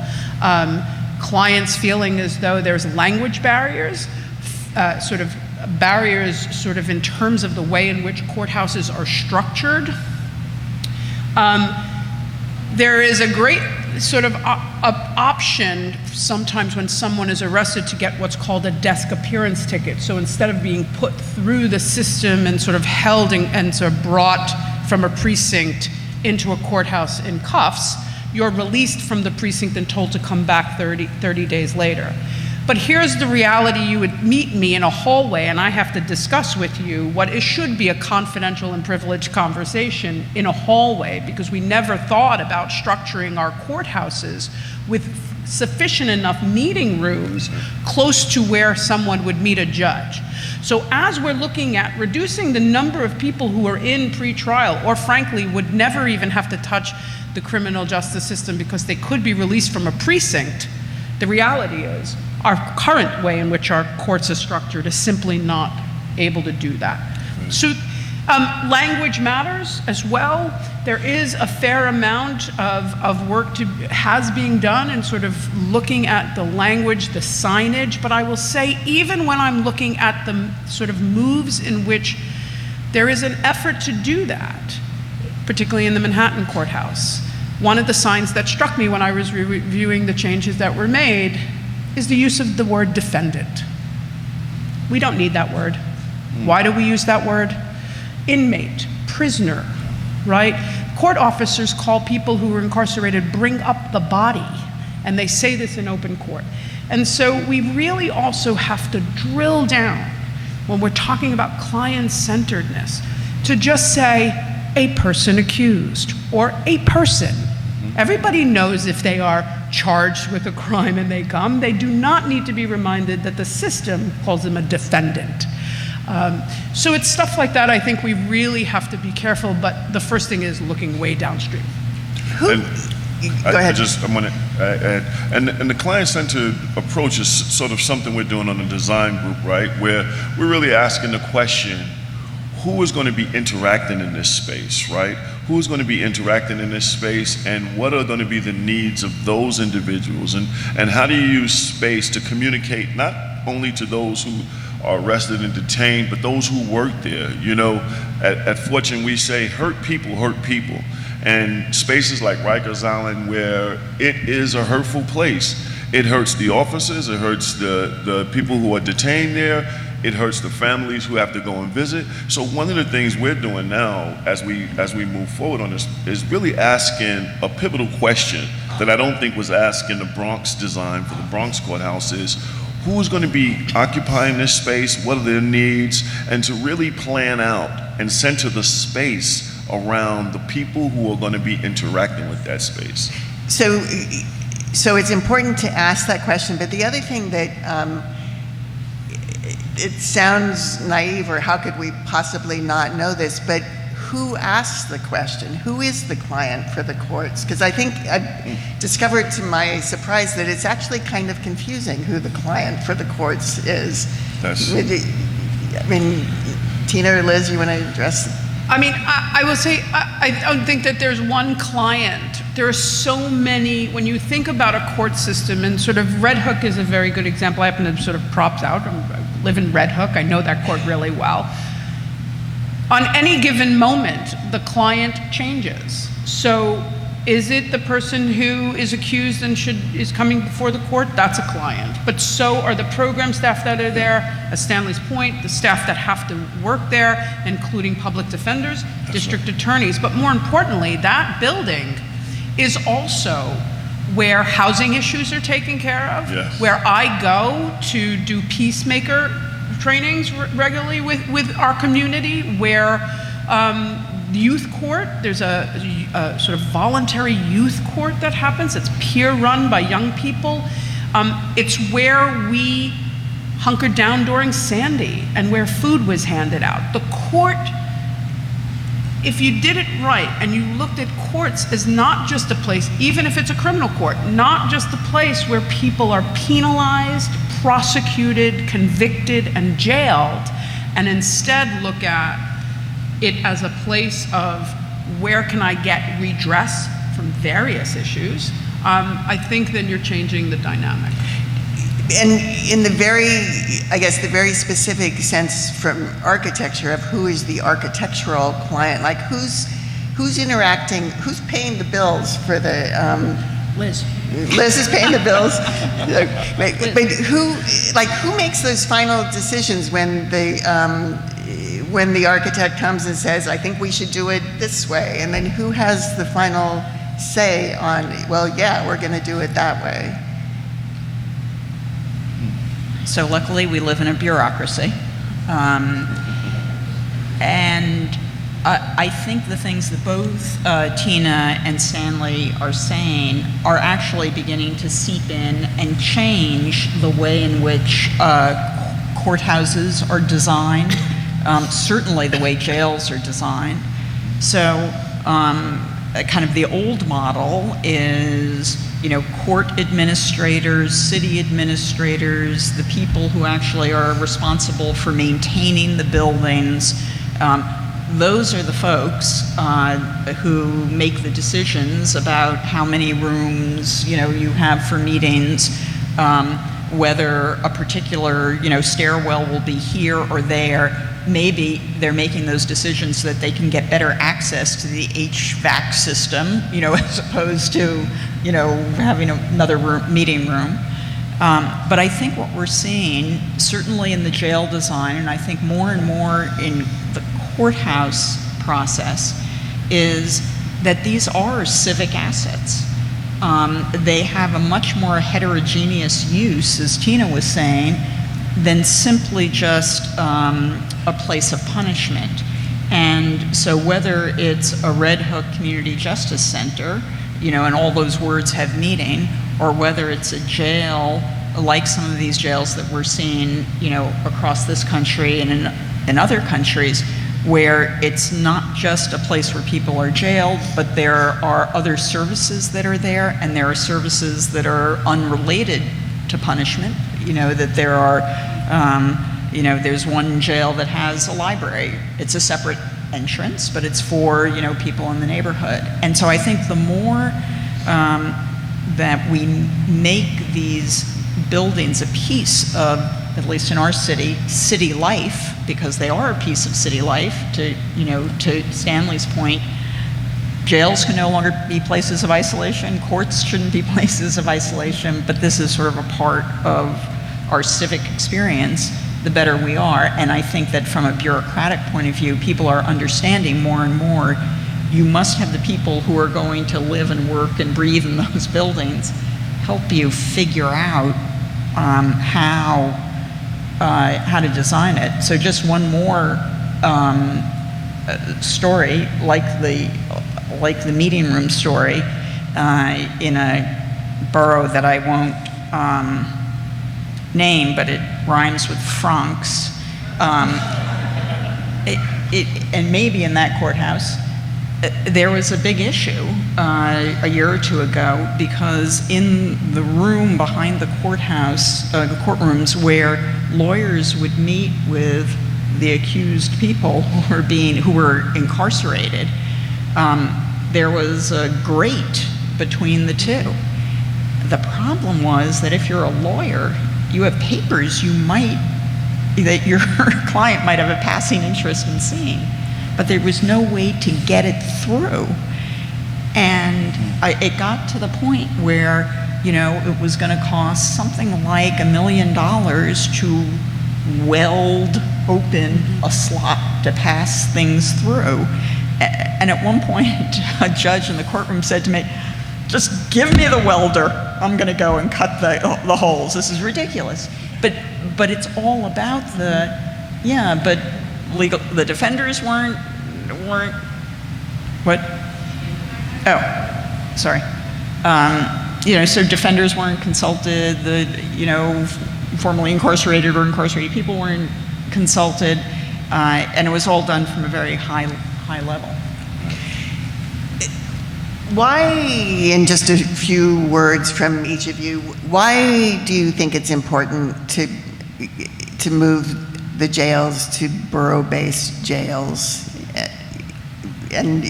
clients feeling as though there's language barriers, sort of in terms of the way in which courthouses are structured. There is a great sort of option sometimes when someone is arrested to get what's called a desk appearance ticket. So instead of being put through the system and sort of held and sort of brought from a precinct into a courthouse in cuffs, you're released from the precinct and told to come back 30 days later. But here's the reality: you would meet me in a hallway and I have to discuss with you what should be a confidential and privileged conversation in a hallway, because we never thought about structuring our courthouses with sufficient enough meeting rooms close to where someone would meet a judge. So as we're looking at reducing the number of people who are in pretrial, or frankly would never even have to touch the criminal justice system because they could be released from a precinct, the reality is our current way in which our courts are structured is simply not able to do that. So language matters as well. There is a fair amount of work has being done in sort of looking at the language, the signage, but I will say even when I'm looking at the sort of moves in which there is an effort to do that, particularly in the Manhattan courthouse, one of the signs that struck me when I was reviewing the changes that were made is the use of the word defendant. We don't need that word. Why do we use that word? Inmate, prisoner, right? Court officers call people who are incarcerated bring up the body, and they say this in open court. And so we really also have to drill down when we're talking about client-centeredness to just say a person accused or a person. Everybody knows if they are charged with a crime and they come, they do not need to be reminded that the system calls them a defendant. So it's stuff like that I think we really have to be careful, but the first thing is looking way downstream. Go ahead. I'm going to add, and the client-centered approach is sort of something we're doing on the design group, right? Where we're really asking the question, who is going to be interacting in this space, right? Who's going to be interacting in this space, and what are going to be the needs of those individuals, and how do you use space to communicate not only to those who are arrested and detained, but those who work there. You know, at Fortune we say hurt people, and spaces like Rikers Island where it is a hurtful place. It hurts the officers, it hurts the people who are detained there, it hurts the families who have to go and visit. So one of the things we're doing now as we move forward on this is really asking a pivotal question that I don't think was asked in the Bronx design for the Bronx courthouse is, who's going to be occupying this space, what are their needs, and to really plan out and center the space around the people who are going to be interacting with that space. So it's important to ask that question, but the other thing that it sounds naive, or how could we possibly not know this, but who asks the question? Who is the client for the courts? Because I think I discovered to my surprise that it's actually kind of confusing who the client for the courts is. I mean, Tina or Liz, you want to address? I mean, I will say, I don't think that there's one client. There are so many, when you think about a court system, and sort of Red Hook is a very good example. I happen to sort of props out. I live in Red Hook. I know that court really well. On any given moment, the client changes. So is it the person who is accused and is coming before the court? That's a client. But so are the program staff that are there, at Stanley's point, the staff that have to work there, including public defenders, district attorneys. But more importantly, that building is also where housing issues are taken care of, yes. Where I go to do peacemaker trainings regularly with our community, where youth court, there's a sort of voluntary youth court that happens. It's peer run by young people. It's where we hunkered down during Sandy and where food was handed out. The court, if you did it right and you looked at courts as not just a place, even if it's a criminal court, not just a place where people are penalized, prosecuted, convicted, and jailed, and instead look at it as a place of where can I get redress from various issues, I think then you're changing the dynamic. And in the very, I guess, the very specific sense from architecture of who is the architectural client, like who's interacting, who's paying the bills for the, Liz. Liz is paying the bills. But who makes those final decisions when the architect comes and says, I think we should do it this way? And then who has the final say on, well, yeah, we're going to do it that way? So luckily we live in a bureaucracy. And I think the things that both Tina and Stanley are saying are actually beginning to seep in and change the way in which courthouses are designed, certainly the way jails are designed. So kind of the old model is, court administrators, city administrators, the people who actually are responsible for maintaining the buildings. Those are the folks who make the decisions about how many rooms, you have for meetings, whether a particular, stairwell will be here or there. Maybe they're making those decisions so that they can get better access to the HVAC system, as opposed to, having another meeting room. But I think what we're seeing, certainly in the jail design, and I think more and more in the courthouse process, is that these are civic assets. They have a much more heterogeneous use, as Tina was saying, than simply just a place of punishment. And so whether it's a Red Hook Community Justice Center, and all those words have meaning, or whether it's a jail, like some of these jails that we're seeing, across this country and in other countries, where it's not just a place where people are jailed, but there are other services that are there, and there are services that are unrelated to punishment. That there are, there's one jail that has a library. It's a separate entrance, but it's for, people in the neighborhood. And so I think the more that we make these buildings a piece of, at least in our city life, because they are a piece of city life, to Stanley's point, jails can no longer be places of isolation, courts shouldn't be places of isolation, but this is sort of a part of our civic experience, the better we are. And I think that from a bureaucratic point of view, people are understanding more and more you must have the people who are going to live and work and breathe in those buildings help you figure out how to design it. So just one more story, like the meeting room story in a borough that I won't name, but it rhymes with Franks. And maybe in that courthouse, there was a big issue a year or two ago, because in the room behind the courthouse, the courtrooms where lawyers would meet with the accused people who were incarcerated, there was a grate between the two. The problem was that if you're a lawyer, you have papers that your client might have a passing interest in seeing, but there was no way to get it through. And it got to the point where, it was going to cost something like $1 million to weld open a slot to pass things through. And at one point, a judge in the courtroom said to me, "Just give me the welder. I'm going to go and cut the holes. This is ridiculous." But it's all about the defenders weren't what? Oh, sorry. So defenders weren't consulted. Formerly incarcerated or incarcerated people weren't consulted, and it was all done from a very high level. Why, in just a few words from each of you, why do you think it's important to move the jails to borough-based jails? And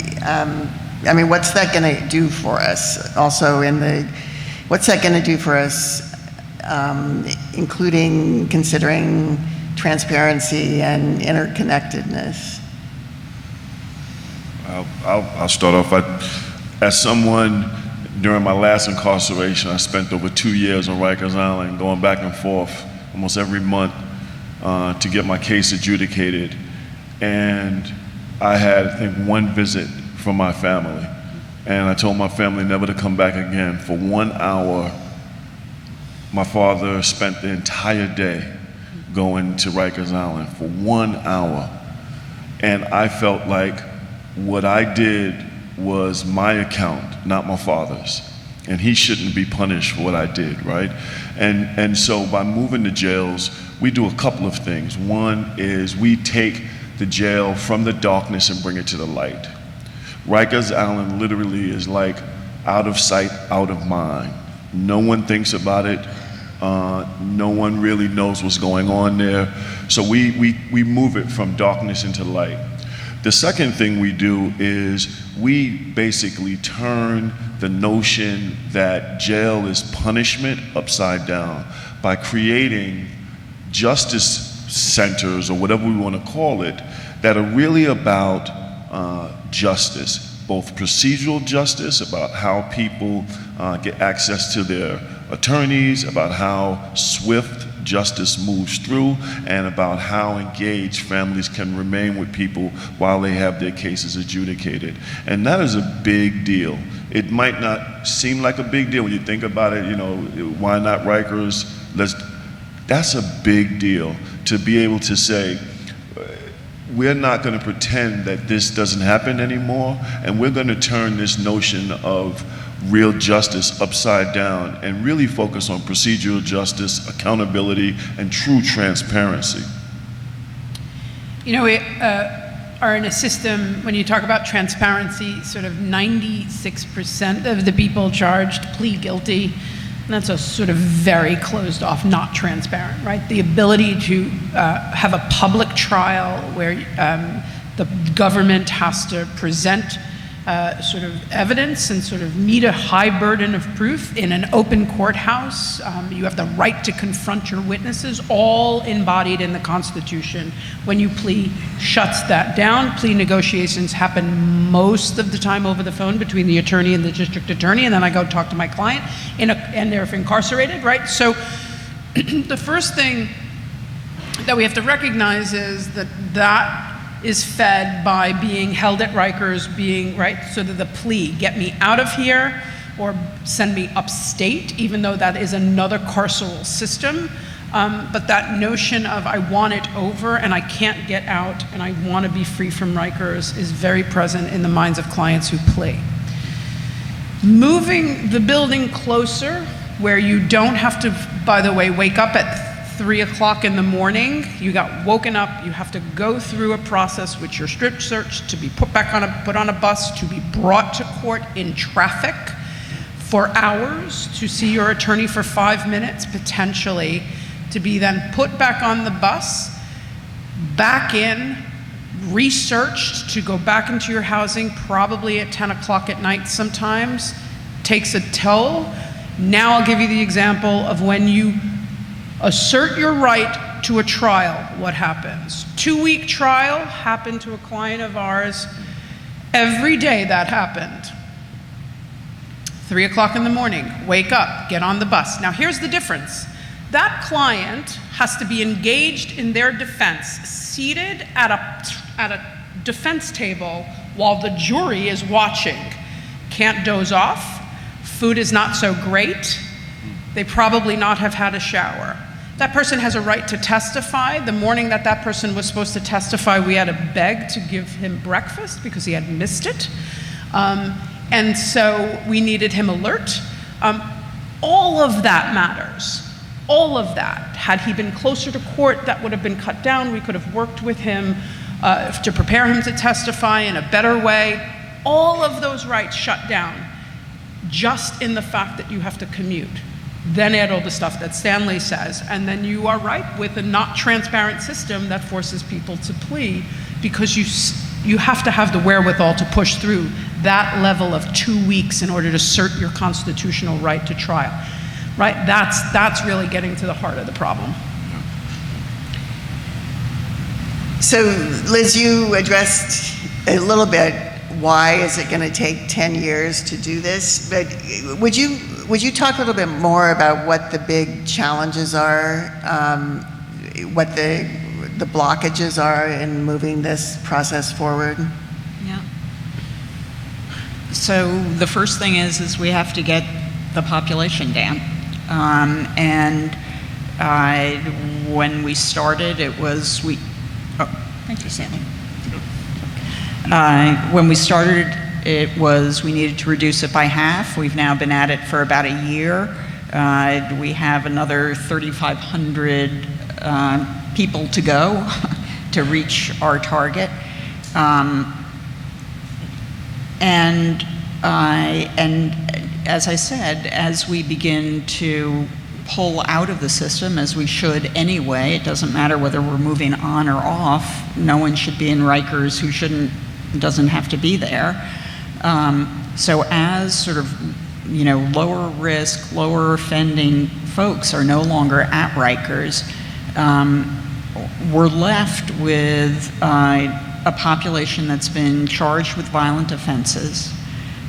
what's that going to do for us? Also, what's that going to do for us, including considering transparency and interconnectedness? I'll start off. As someone, during my last incarceration, I spent over 2 years on Rikers Island, going back and forth almost every month to get my case adjudicated. And I had, I think, one visit from my family. And I told my family never to come back again. For 1 hour, my father spent the entire day going to Rikers Island for 1 hour. And I felt like what I did was my account, not my father's. And he shouldn't be punished for what I did, right? And so by moving the jails, we do a couple of things. One is we take the jail from the darkness and bring it to the light. Rikers Island literally is like out of sight, out of mind. No one thinks about it. No one really knows what's going on there. So we move it from darkness into light. The second thing we do is we basically turn the notion that jail is punishment upside down by creating justice centers, or whatever we want to call it, that are really about justice, both procedural justice, about how people get access to their attorneys, about how swift justice moves through, and about how engaged families can remain with people while they have their cases adjudicated. And that is a big deal. It might not seem like a big deal when you think about it, why not Rikers? That's a big deal to be able to say, we're not going to pretend that this doesn't happen anymore, and we're going to turn this notion of real justice upside down and really focus on procedural justice, accountability, and true transparency. We are in a system, when you talk about transparency, sort of 96% of the people charged plead guilty. And that's a sort of very closed off, not transparent, right? The ability to have a public trial where the government has to present sort of evidence and sort of meet a high burden of proof in an open courthouse. You have the right to confront your witnesses, all embodied in the Constitution. When you plea, shuts that down. Plea negotiations happen most of the time over the phone between the attorney and the district attorney, and then I go talk to my client, and they're incarcerated, right? So the first thing that we have to recognize is that is fed by being held at Rikers, being, right, sort of the plea, get me out of here or send me upstate, even though that is another carceral system. But that notion of I want it over and I can't get out and I want to be free from Rikers is very present in the minds of clients who plea. Moving the building closer, where you don't have to, by the way, wake up at 3 o'clock in the morning, you got woken up, you have to go through a process with your strip search to be put on a bus, to be brought to court in traffic for hours, to see your attorney for 5 minutes, potentially, to be then put back on the bus, back in, researched to go back into your housing, probably at 10 o'clock at night sometimes, takes a toll. Now I'll give you the example of when you assert your right to a trial, what happens. 2-week trial happened to a client of ours. Every day that happened. 3 o'clock in the morning, wake up, get on the bus. Now here's the difference. That client has to be engaged in their defense, seated at a defense table while the jury is watching. Can't doze off. Food is not so great. They probably not have had a shower. That person has a right to testify. The morning that that person was supposed to testify, we had to beg to give him breakfast because he had missed it. And so we needed him alert. All of that matters. All of that. Had he been closer to court, that would have been cut down. We could have worked with him to prepare him to testify in a better way. All of those rights shut down just in the fact that you have to commute. Then add all the stuff that Stanley says, and then you are right with a not transparent system that forces people to plea because you have to have the wherewithal to push through that level of 2 weeks in order to assert your constitutional right to trial. Right? That's really getting to the heart of the problem. So, Liz, you addressed a little bit why is it going to take 10 years to do this, but would you talk a little bit more about what the big challenges are, what the blockages are in moving this process forward? Yeah. So the first thing is we have to get the population down. When we started, it was thank you, Stanley. When we started, it was we needed to reduce it by half. We've now been at it for about a year. We have another 3,500 people to go to reach our target. And as I said, as we begin to pull out of the system, as we should anyway, it doesn't matter whether we're moving on or off. No one should be in Rikers who doesn't have to be there. So as sort of, lower risk, lower offending folks are no longer at Rikers, we're left with a population that's been charged with violent offenses.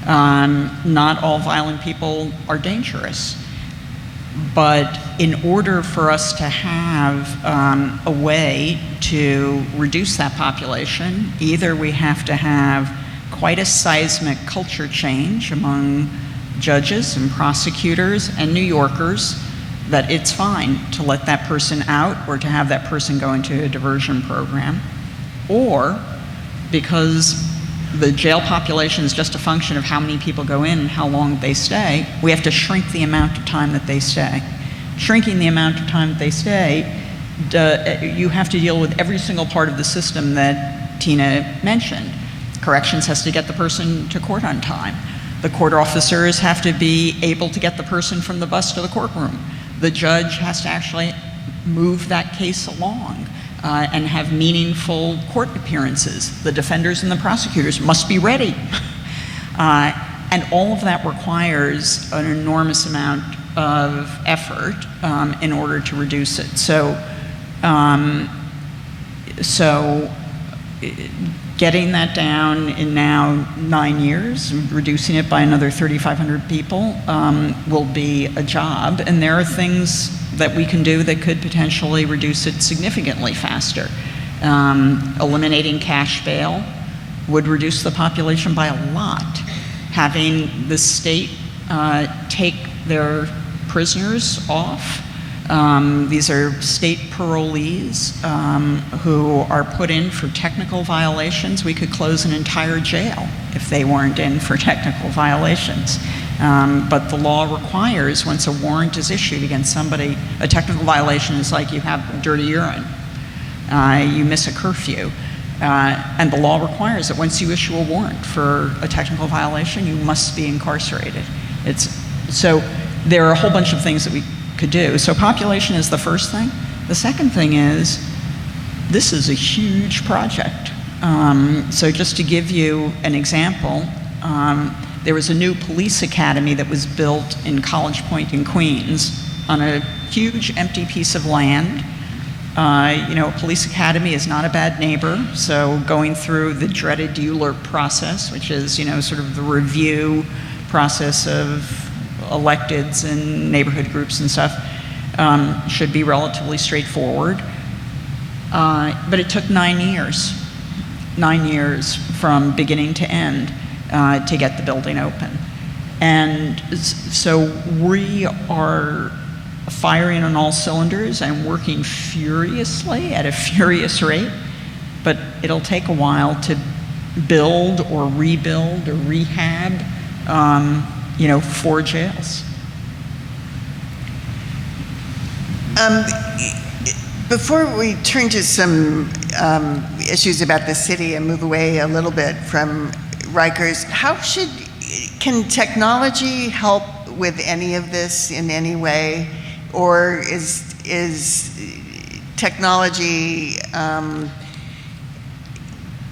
Not all violent people are dangerous. But in order for us to have a way to reduce that population, either we have to have quite a seismic culture change among judges and prosecutors and New Yorkers that it's fine to let that person out or to have that person go into a diversion program, or because the jail population is just a function of how many people go in and how long they stay, we have to shrink the amount of time that they stay. Shrinking the amount of time that they stay, you have to deal with every single part of the system that Tina mentioned. Corrections has to get the person to court on time. The court officers have to be able to get the person from the bus to the courtroom. The judge has to actually move that case along. And have meaningful court appearances. The defenders and the prosecutors must be ready. And all of that requires an enormous amount of effort in order to reduce it. So getting that down in now 9 years, reducing it by another 3,500 people will be a job. And there are things that we can do that could potentially reduce it significantly faster. Eliminating cash bail would reduce the population by a lot. Having the state take their prisoners off. These are state parolees who are put in for technical violations. We could close an entire jail if they weren't in for technical violations. But the law requires, once a warrant is issued against somebody, a technical violation is like you have dirty urine. You miss a curfew. And the law requires that once you issue a warrant for a technical violation, you must be incarcerated. So there are a whole bunch of things that we could do. So population is the first thing. The second thing is, this is a huge project. So just to give you an example, there was a new police academy that was built in College Point in Queens on a huge empty piece of land. A police academy is not a bad neighbor, so going through the dreaded ULERP process, which is, sort of the review process of electeds and neighborhood groups and stuff, should be relatively straightforward. But it took 9 years. 9 years from beginning to end to get the building open. And so we are firing on all cylinders and working furiously at a furious rate, but it'll take a while to build or rebuild or rehab, 4 jails. Before we turn to some issues about the city and move away a little bit from Rikers, can technology help with any of this in any way, or is technology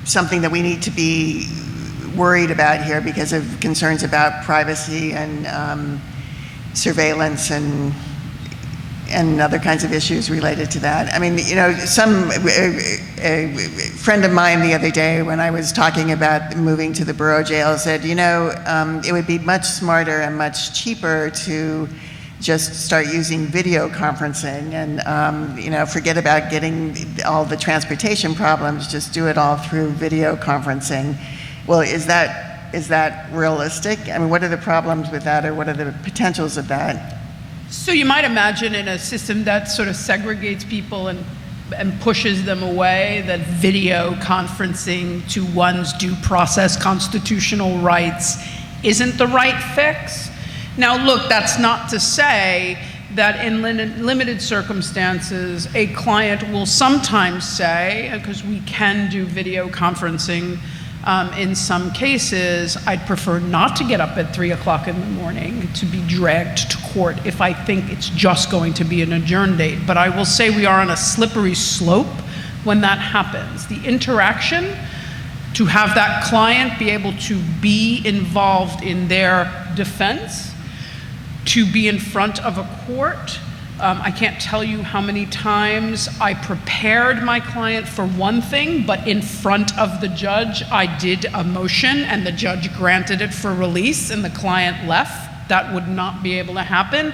something that we need to be worried about here because of concerns about privacy and surveillance and other kinds of issues related to that? I mean, a friend of mine the other day, when I was talking about moving to the borough jail, said, it would be much smarter and much cheaper to just start using video conferencing and, forget about getting all the transportation problems, just do it all through video conferencing. Well, is that realistic? I mean, what are the problems with that, or what are the potentials of that? So you might imagine in a system that sort of segregates people and pushes them away, that video conferencing to one's due process constitutional rights isn't the right fix. Now look, that's not to say that in limited circumstances, a client will sometimes say, because we can do video conferencing in some cases, I'd prefer not to get up at 3 o'clock in the morning to be dragged to court if I think it's just going to be an adjourned date. But I will say we are on a slippery slope when that happens. The interaction, to have that client be able to be involved in their defense, to be in front of a court. I can't tell you how many times I prepared my client for one thing, but in front of the judge, I did a motion and the judge granted it for release and the client left. That would not be able to happen.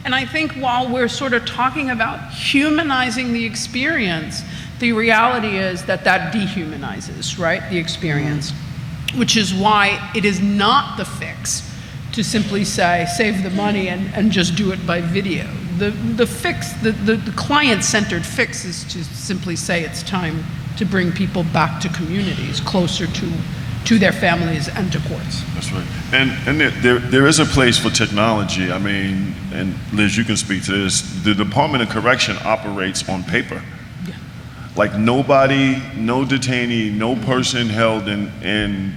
And I think while we're sort of talking about humanizing the experience, the reality is that dehumanizes, right, the experience, which is why it is not the fix to simply say, save the money and just do it by video. The fix, the client-centered fix is to simply say it's time to bring people back to communities, closer to their families and to courts. That's right. And there is a place for technology. I mean, and Liz, you can speak to this. The Department of Correction operates on paper. Yeah. Like nobody, no detainee, no person held in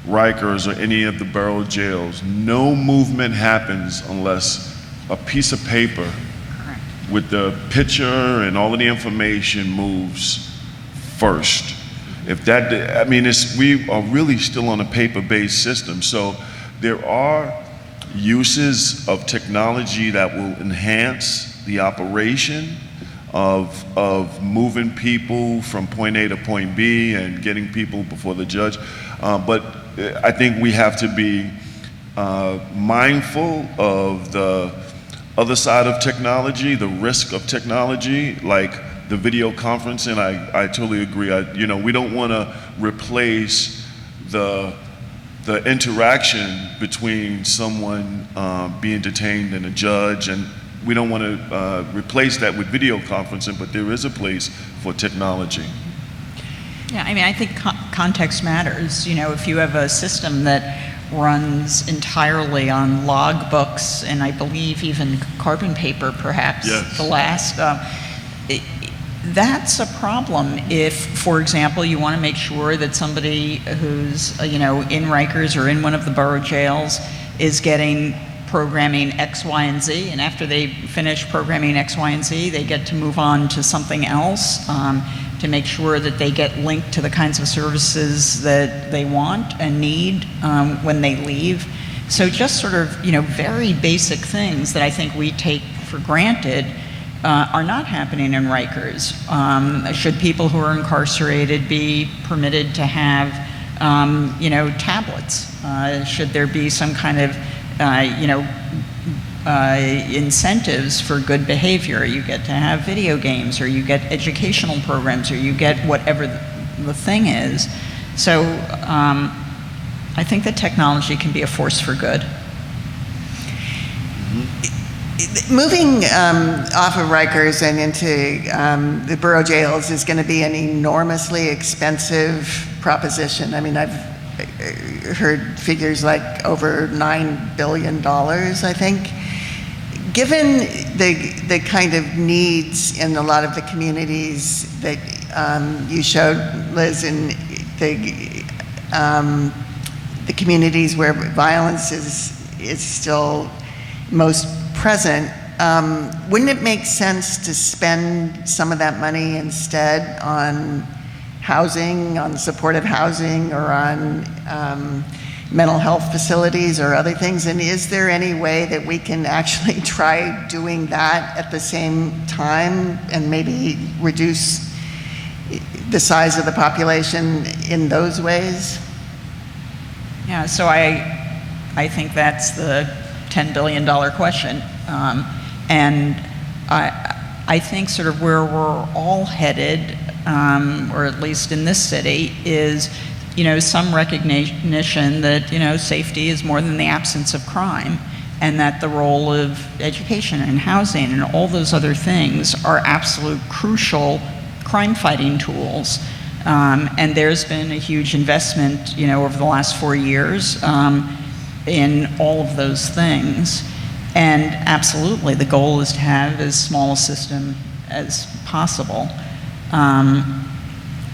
Rikers or any of the borough jails, no movement happens unless a piece of paper with the picture and all of the information moves first. If that, I mean, we are really still on a paper-based system. So there are uses of technology that will enhance the operation of moving people from point A to point B and getting people before the judge. But I think we have to be mindful of the other side of technology, the risk of technology, like the video conferencing, I totally agree. We don't want to replace the interaction between someone being detained and a judge, and we don't want to replace that with video conferencing, but there is a place for technology. Yeah, I mean, I think context matters. If you have a system that runs entirely on log books, and I believe even carbon paper, perhaps, yes. the last, that's a problem if, for example, you want to make sure that somebody who's, in Rikers or in one of the borough jails is getting programming X, Y, and Z, and after they finish programming X, Y, and Z, they get to move on to something else, to make sure that they get linked to the kinds of services that they want and need when they leave. So just sort of, very basic things that I think we take for granted are not happening in Rikers. Should people who are incarcerated be permitted to have, tablets? Should there be some kind of, incentives for good behavior? You get to have video games, or you get educational programs, or you get whatever the thing is. So I think that technology can be a force for good. Moving off of Rikers and into the borough jails is going to be an enormously expensive proposition. I mean, I've heard figures like over $9 billion, I think. Given the kind of needs in a lot of the communities that you showed, Liz, in the communities where violence is still most present, wouldn't it make sense to spend some of that money instead on housing, on supportive housing, or on mental health facilities or other things? And is there any way that we can actually try doing that at the same time and maybe reduce the size of the population in those ways? Yeah, so I think that's the $10 billion question. And I think sort of where we're all headed, or at least in this city, is some recognition that safety is more than the absence of crime, and that the role of education and housing and all those other things are absolute crucial crime-fighting tools. And there's been a huge investment, over the last 4 years in all of those things. And absolutely, the goal is to have as small a system as possible.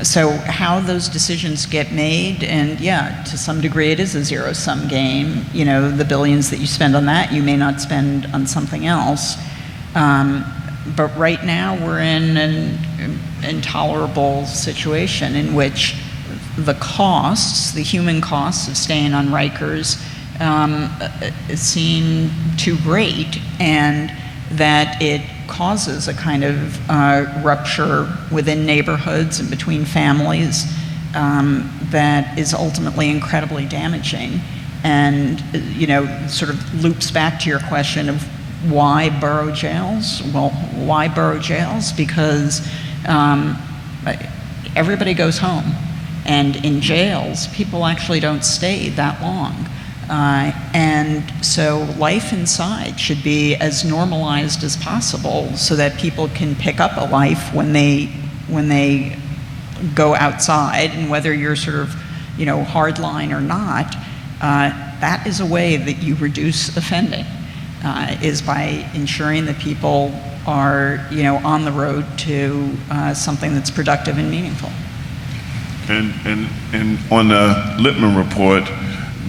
So how those decisions get made, and yeah, to some degree it is a zero-sum game. The billions that you spend on that, you may not spend on something else. But right now we're in an intolerable situation in which the costs, the human costs of staying on Rikers, seem too great, and that it causes a kind of rupture within neighborhoods and between families that is ultimately incredibly damaging, and sort of loops back to your question of why borough jails? Well, why borough jails? Because everybody goes home, and in jails people actually don't stay that long. And so life inside should be as normalized as possible so that people can pick up a life when they go outside, and whether you're sort of, hardline or not, that is a way that you reduce offending, is by ensuring that people are, on the road to something that's productive and meaningful. And on the Lippman report,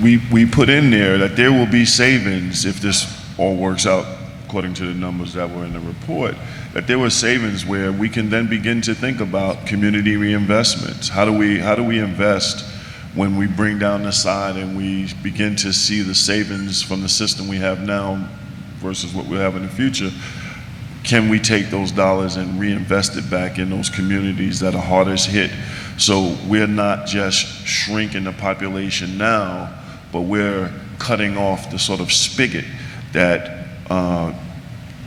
we put in there that there will be savings if this all works out according to the numbers that were in the report, that there were savings where we can then begin to think about community reinvestments. How do we invest when we bring down the side and we begin to see the savings from the system we have now versus what we'll have in the future? Can we take those dollars and reinvest it back in those communities that are hardest hit? So we're not just shrinking the population now, but we're cutting off the sort of spigot that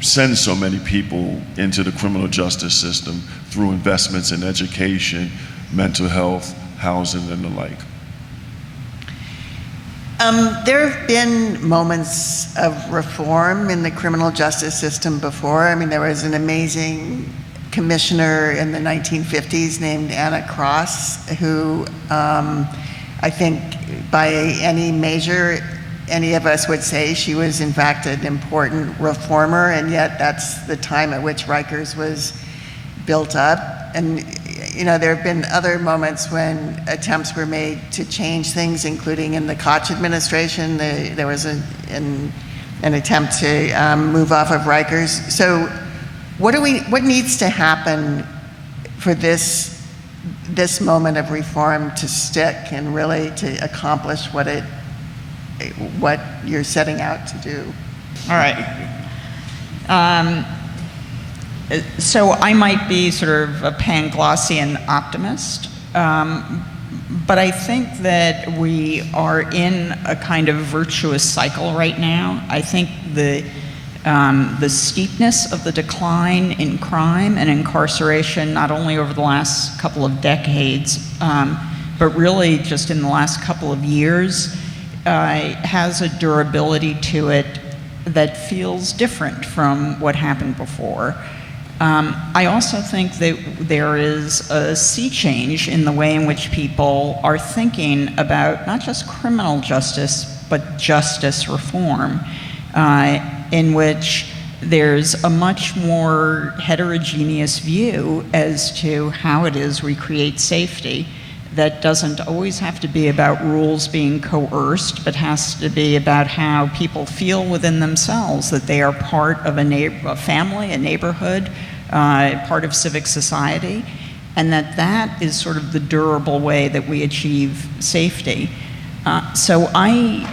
sends so many people into the criminal justice system through investments in education, mental health, housing, and the like? There have been moments of reform in the criminal justice system before. I mean, there was an amazing commissioner in the 1950s named Anna Cross, who I think by any measure, any of us would say she was in fact an important reformer, and yet that's the time at which Rikers was built up. And you know, there have been other moments when attempts were made to change things, including in the Koch administration. There was an attempt to move off of Rikers. So what needs to happen for this moment of reform to stick and really to accomplish what you're setting out to do? All right. So I might be sort of a Panglossian optimist, but I think that we are in a kind of virtuous cycle right now. I think the steepness of the decline in crime and incarceration, not only over the last couple of decades, but really just in the last couple of years, has a durability to it that feels different from what happened before. I also think that there is a sea change in the way in which people are thinking about not just criminal justice, but justice reform, in which there's a much more heterogeneous view as to how it is we create safety that doesn't always have to be about rules being coerced, but has to be about how people feel within themselves that they are part of a family, a neighborhood, part of civic society, and that is sort of the durable way that we achieve safety. So I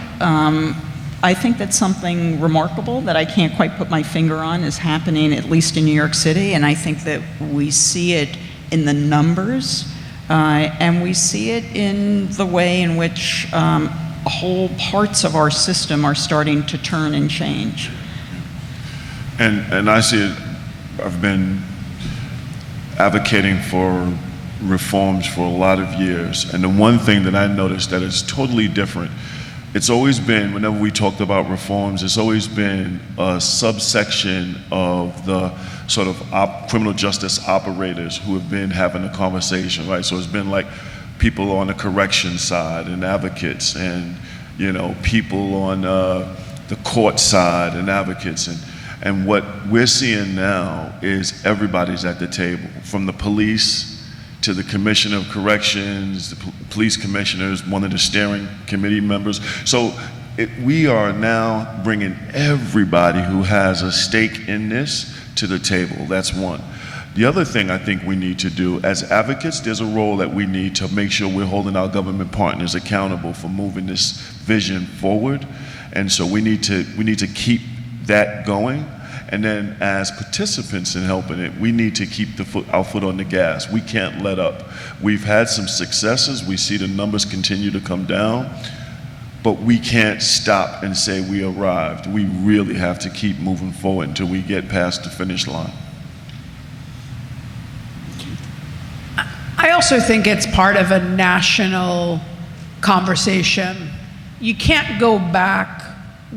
think that something remarkable that I can't quite put my finger on is happening, at least in New York City, and I think that we see it in the numbers, and we see it in the way in which whole parts of our system are starting to turn and change. And I see it, I've been advocating for reforms for a lot of years, and the one thing that I noticed that is totally different, it's always been, whenever we talked about reforms, it's always been a subsection of the sort of criminal justice operators who have been having a conversation, right? So it's been like people on the correction side and advocates, and you know, people on the court side and advocates, and what we're seeing now is everybody's at the table, from the police to the Commissioner of Corrections, the police commissioners, one of the steering committee members. So we are now bringing everybody who has a stake in this to the table. That's one. The other thing I think we need to do as advocates, there's a role that we need to make sure we're holding our government partners accountable for moving this vision forward. And so we need to keep that going. And then as participants in helping it, we need to keep our foot on the gas. We can't let up. We've had some successes. We see the numbers continue to come down, but we can't stop and say we arrived. We really have to keep moving forward until we get past the finish line. I also think it's part of a national conversation. You can't go back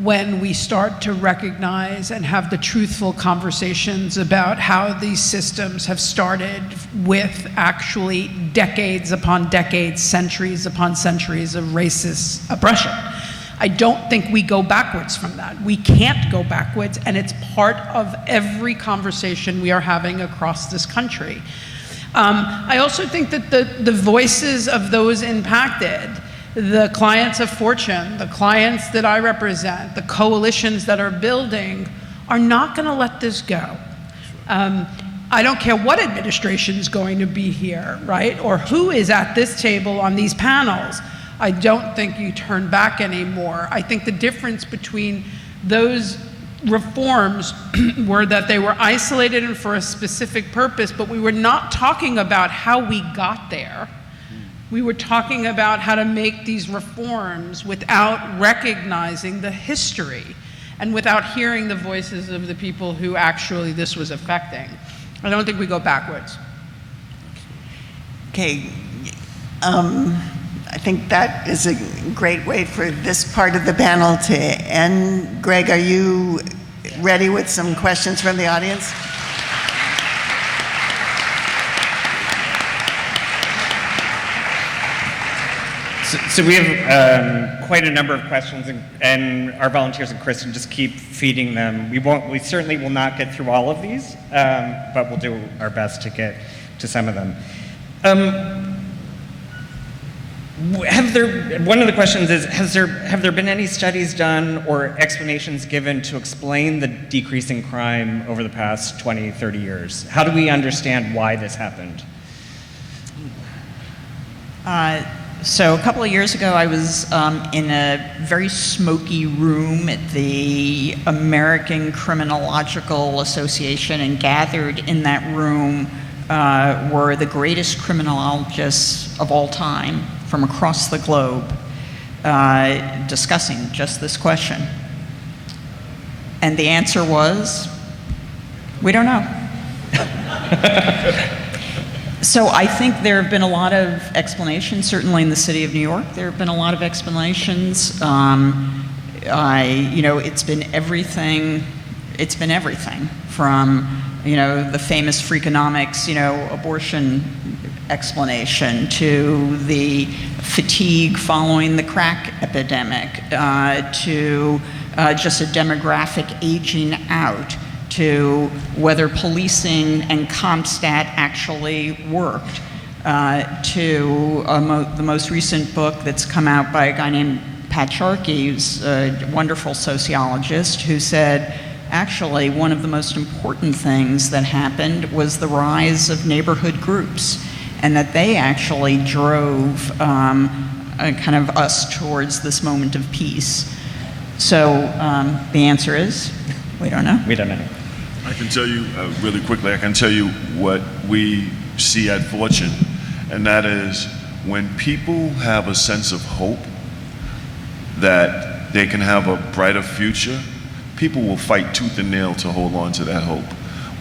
when we start to recognize and have the truthful conversations about how these systems have started with actually decades upon decades, centuries upon centuries of racist oppression. I don't think we go backwards from that. We can't go backwards, and it's part of every conversation we are having across this country. I also think that the voices of those impacted, the clients of Fortune, the clients that I represent, the coalitions that are building, are not going to let this go. I don't care what administration is going to be here, right? Or who is at this table on these panels. I don't think you turn back anymore. I think the difference between those reforms were that they were isolated and for a specific purpose, but we were not talking about how we got there. We were talking about how to make these reforms without recognizing the history and without hearing the voices of the people who actually this was affecting. I don't think we go backwards. Okay. I think that is a great way for this part of the panel to end. Greg, are you ready with some questions from the audience? So we have quite a number of questions, and our volunteers and Kristen just keep feeding them. We certainly will not get through all of these, but we'll do our best to get to some of them. One of the questions is, have there been any studies done or explanations given to explain the decrease in crime over the past 20, 30 years? How do we understand why this happened? So a couple of years ago, I was in a very smoky room at the American Criminological Association, and gathered in that room were the greatest criminologists of all time from across the globe discussing just this question. And the answer was, we don't know. So I think there have been a lot of explanations, certainly in the city of New York. There have been a lot of explanations. It's been everything. It's been everything from, the famous Freakonomics, abortion explanation, to the fatigue following the crack epidemic, to just a demographic aging out, to whether policing and CompStat actually worked, to the most recent book that's come out by a guy named Pat Sharkey, who's a wonderful sociologist, who said, actually, one of the most important things that happened was the rise of neighborhood groups, and that they actually drove kind of us towards this moment of peace. So the answer is, we don't know. We don't know. I can tell you really quickly, I can tell you what we see at Fortune, and that is when people have a sense of hope that they can have a brighter future, people will fight tooth and nail to hold on to that hope.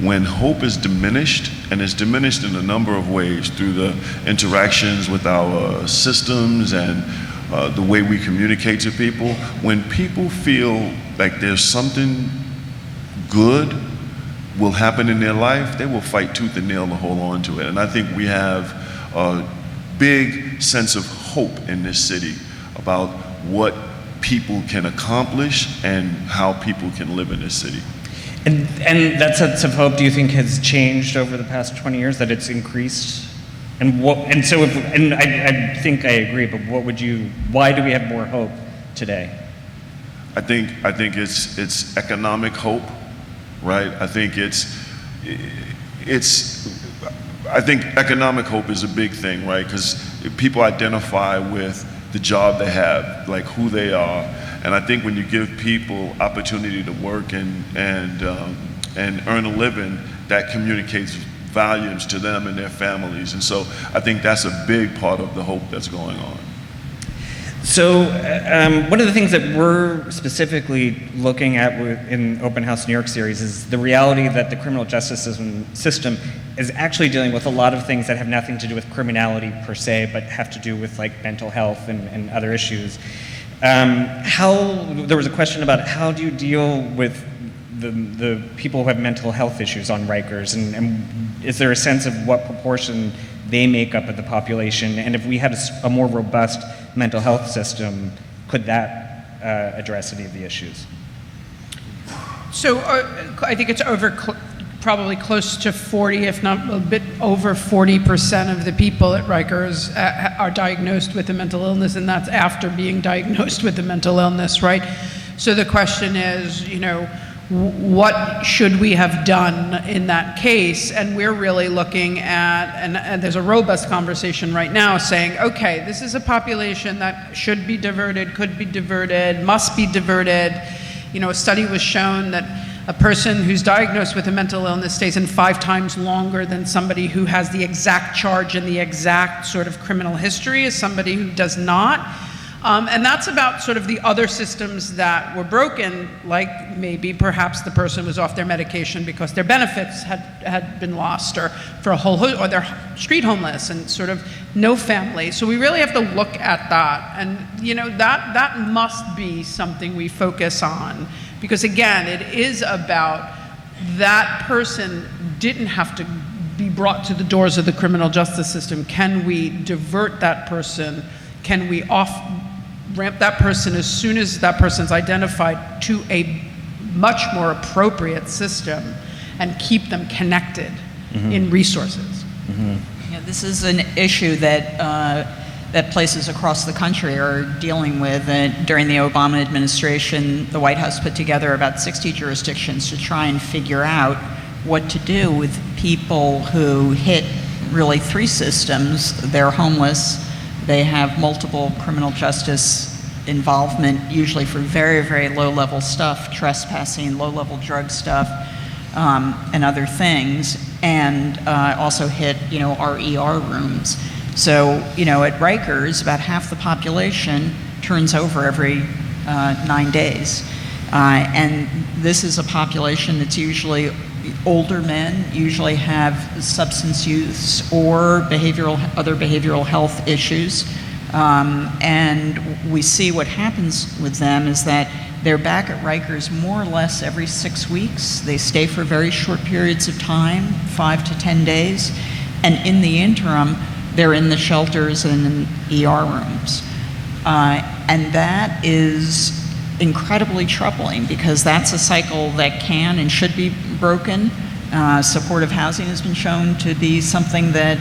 When hope is diminished, and it's diminished in a number of ways through the interactions with our systems and the way we communicate to people, when people feel like there's something good will happen in their life, they will fight tooth and nail to hold on to it. And I think we have a big sense of hope in this city about what people can accomplish and how people can live in this city. And that sense of hope, do you think, has changed over the past 20 years, that it's increased? I think I agree, but why do we have more hope today? I think it's economic hope, right? I think economic hope is a big thing, right? Because people identify with the job they have, like who they are. And I think when you give people opportunity to work and earn a living, that communicates volumes to them and their families. And so I think that's a big part of the hope that's going on. So one of the things that we're specifically looking at in Open House New York series is the reality that the criminal justice system is actually dealing with a lot of things that have nothing to do with criminality per se, but have to do with like mental health and other issues. There was a question about how do you deal with the people who have mental health issues on Rikers, and is there a sense of what proportion they make up of the population? And if we had a more robust mental health system, could that address any of the issues? So I think it's probably close to 40, if not a bit over 40% of the people at Rikers are diagnosed with a mental illness, and that's after being diagnosed with a mental illness, right? So the question is, what should we have done in that case? And we're really looking at, and there's a robust conversation right now saying, okay, this is a population that should be diverted, could be diverted, must be diverted. A study was shown that a person who's diagnosed with a mental illness stays in 5 times longer than somebody who has the exact charge and the exact sort of criminal history as somebody who does not. And that's about sort of the other systems that were broken, like maybe perhaps the person was off their medication because their benefits had been lost, or for a whole, or they're street homeless and sort of no family. So we really have to look at that. And, you know, that must be something we focus on, because again, it is about that person didn't have to be brought to the doors of the criminal justice system. Can we divert that person? Can we ramp that person as soon as that person's identified to a much more appropriate system and keep them connected in resources? Yeah, this is an issue that that places across the country are dealing with. During the Obama administration, the White House put together about 60 jurisdictions to try and figure out what to do with people who hit really three systems. They're homeless, they have multiple criminal justice involvement, usually for very, very low-level stuff, trespassing, low-level drug stuff, and other things, and also hit, you know, our ER rooms. So, you know, at Rikers, about half the population turns over every 9 days. And this is a population that's usually older men, usually have substance use or other behavioral health issues. And we see what happens with them is that they're back at Rikers more or less every 6 weeks. They stay for very short periods of time, 5 to 10 days. And in the interim, they're in the shelters and in ER rooms. And that is incredibly troubling, because that's a cycle that can and should be broken. Supportive housing has been shown to be something that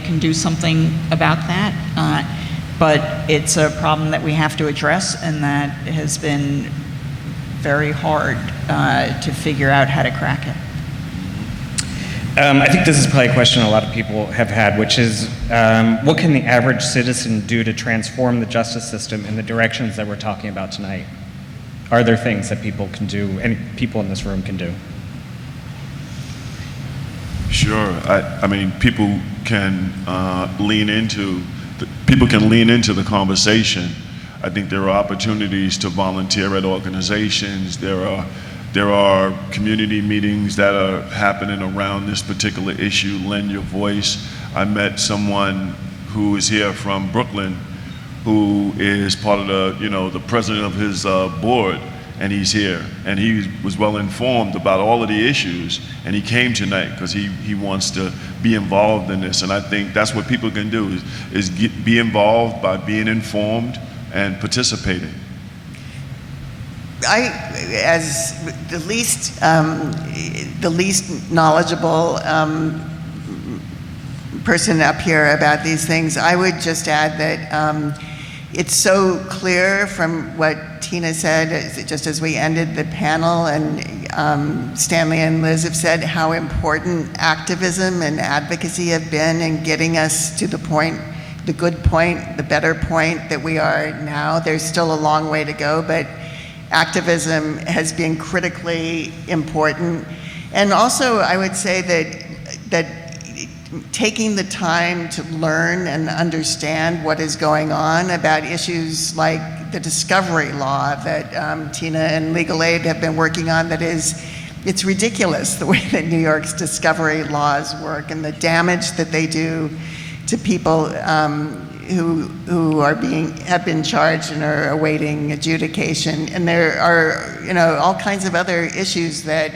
can do something about that. But it's a problem that we have to address, and that has been very hard to figure out how to crack it. I think this is probably a question a lot of people have had, which is, what can the average citizen do to transform the justice system in the directions that we're talking about tonight? Are there things that people can do, and people in this room can do? Sure. I mean, people can lean into the conversation. I think there are opportunities to volunteer at organizations. There are community meetings that are happening around this particular issue. Lend your voice. I met someone who is here from Brooklyn, who is part of the president of his board, and he's here, and he was well informed about all of the issues, and he came tonight because he wants to be involved in this. And I think that's what people can do is be involved by being informed and participating. As the least knowledgeable person up here about these things, I would just add that it's so clear from what Tina said, just as we ended the panel, and Stanley and Liz have said how important activism and advocacy have been in getting us to the point, the good point, the better point that we are now. There's still a long way to go, but activism has been critically important. And also, I would say that taking the time to learn and understand what is going on about issues like the discovery law that Tina and Legal Aid have been working on, it's ridiculous the way that New York's discovery laws work and the damage that they do to people who have been charged and are awaiting adjudication. And there are, all kinds of other issues that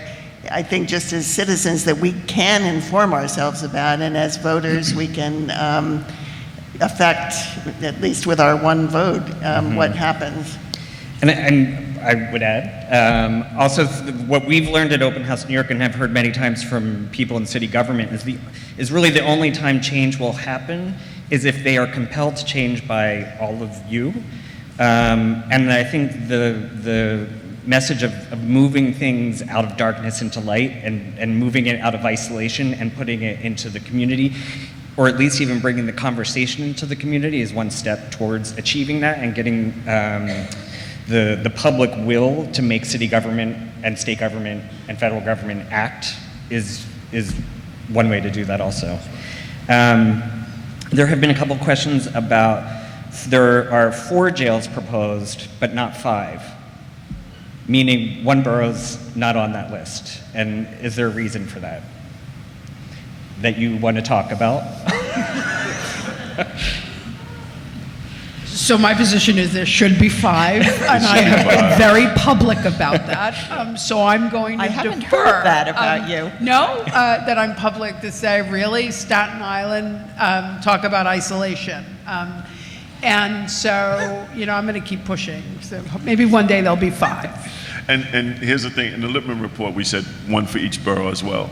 I think just as citizens that we can inform ourselves about, and as voters we can affect, at least with our one vote, what happens. And I would add, also what we've learned at Open House New York, and have heard many times from people in city government, is really the only time change will happen is if they are compelled to change by all of you. And I think the message of moving things out of darkness into light, and moving it out of isolation and putting it into the community, or at least even bringing the conversation into the community, is one step towards achieving that and getting the public will to make city government and state government and federal government act is one way to do that also. There have been a couple questions about there are 4 jails proposed, but not 5, meaning one borough's not on that list. And is there a reason for that you want to talk about? So my position is there should be 5, and I have been very public about that. So I'm going to I haven't defer. heard that about you. No, that I'm public to say, really, Staten Island, talk about isolation. And so, I'm going to keep pushing. So maybe one day there'll be 5. And here's the thing, in the Lippman report, we said 1 for each borough as well.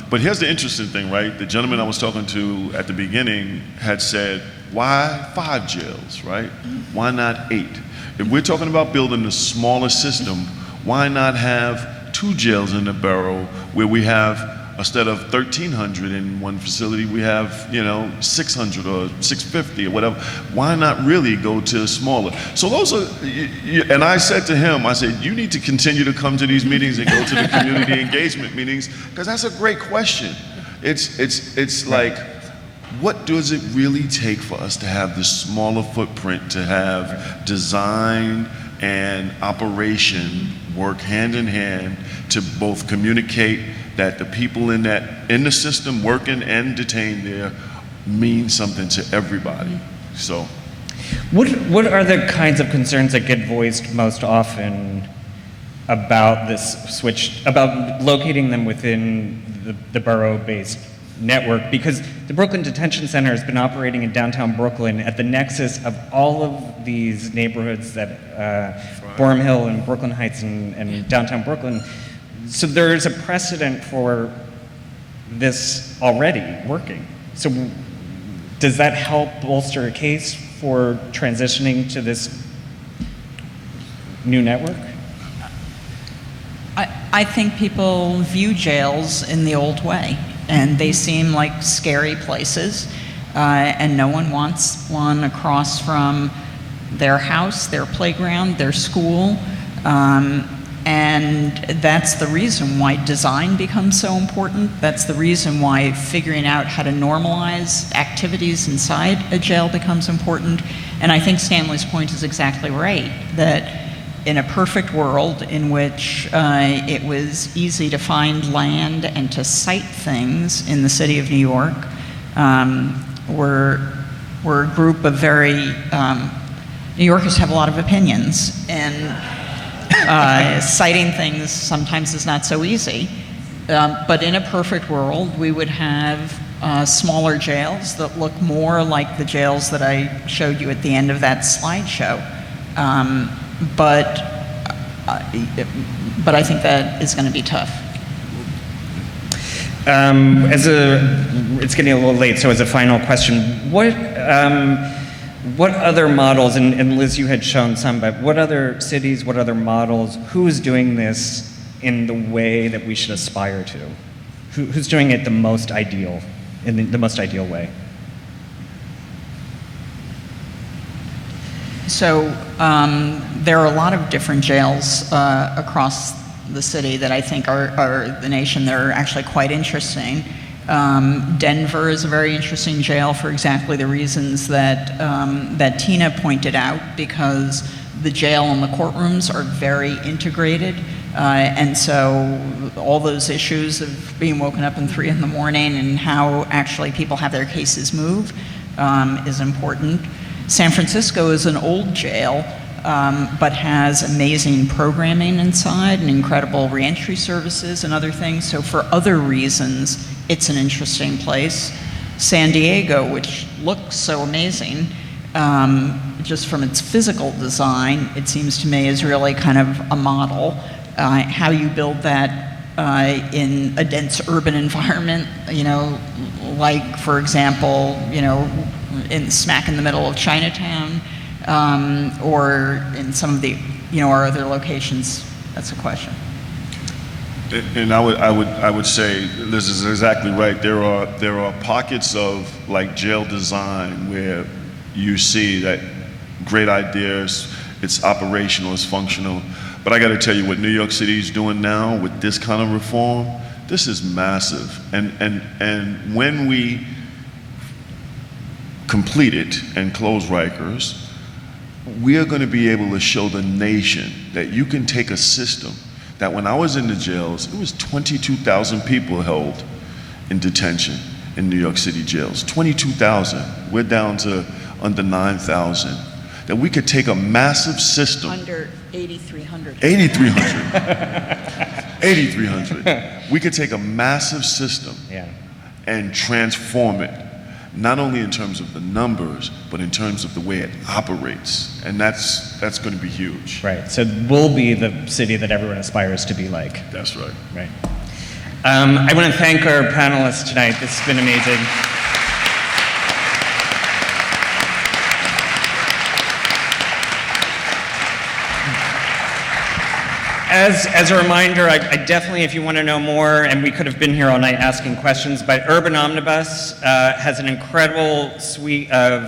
But here's the interesting thing, right? The gentleman I was talking to at the beginning had said, why 5 jails, right? Why not 8? If we're talking about building a smaller system, why not have 2 jails in the borough where we have, instead of 1,300 in one facility, we have, 600 or 650 or whatever. Why not really go to smaller? So those are, and I said to him, I said, you need to continue to come to these meetings and go to the community engagement meetings, because that's a great question. It's like, what does it really take for us to have this smaller footprint, to have design and operation work hand in hand to both communicate that the people in the system working and detained there mean something to everybody? So, What are the kinds of concerns that get voiced most often about this switch, about locating them within the borough-based network? Because the Brooklyn Detention Center has been operating in downtown Brooklyn at the nexus of all of these neighborhoods that Boerum Hill and Brooklyn Heights and downtown Brooklyn. So there's a precedent for this already working. So does that help bolster a case for transitioning to this new network? I think people view jails in the old way, and they seem like scary places, and no one wants one across from their house, their playground, their school. And that's the reason why design becomes so important. That's the reason why figuring out how to normalize activities inside a jail becomes important. And I think Stanley's point is exactly right, that in a perfect world in which it was easy to find land and to site things in the city of New York, we're a group of very, New Yorkers have a lot of opinions, and citing things sometimes is not so easy. But in a perfect world, we would have smaller jails that look more like the jails that I showed you at the end of that slideshow. But I think that is going to be tough. It's getting a little late, so as a final question, what other models, and Liz, you had shown some, but what other cities, what other models, who is doing this in the way that we should aspire to? Who's doing it the most ideal, in the most ideal way? So there are a lot of different jails across the city that I think are the nation that are actually quite interesting. Denver is a very interesting jail for exactly the reasons that Tina pointed out, because the jail and the courtrooms are very integrated. And so all those issues of being woken up in 3 in the morning and how actually people have their cases move is important. San Francisco is an old jail, but has amazing programming inside and incredible reentry services and other things. So for other reasons, it's an interesting place. San Diego, which looks so amazing, just from its physical design, it seems to me is really kind of a model. How you build that in a dense urban environment, like, for example, smack in the middle of Chinatown, or in some of the, our other locations. That's a question. And I would say this is exactly right. There are pockets of like jail design where you see that great ideas, it's operational, it's functional. But I got to tell you, what New York City is doing now with this kind of reform, this is massive. And when we completed and close Rikers, we are going to be able to show the nation that you can take a system that when I was in the jails, it was 22,000 people held in detention in New York City jails. 22,000. We're down to under 9,000. That we could take a massive system. Under 8,300. 8,300. 8,300. We could take a massive system and transform it, not only in terms of the numbers, but in terms of the way it operates. And that's going to be huge. Right. So we'll be the city that everyone aspires to be like. That's right. Right. I want to thank our panelists tonight. This has been amazing. As a reminder, I definitely, if you want to know more, and we could have been here all night asking questions, but Urban Omnibus has an incredible suite of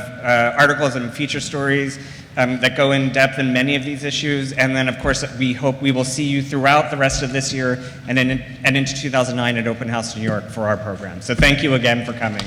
articles and feature stories that go in depth in many of these issues. And then, of course, we hope we will see you throughout the rest of this year and into 2009 at Open House New York for our program. So thank you again for coming.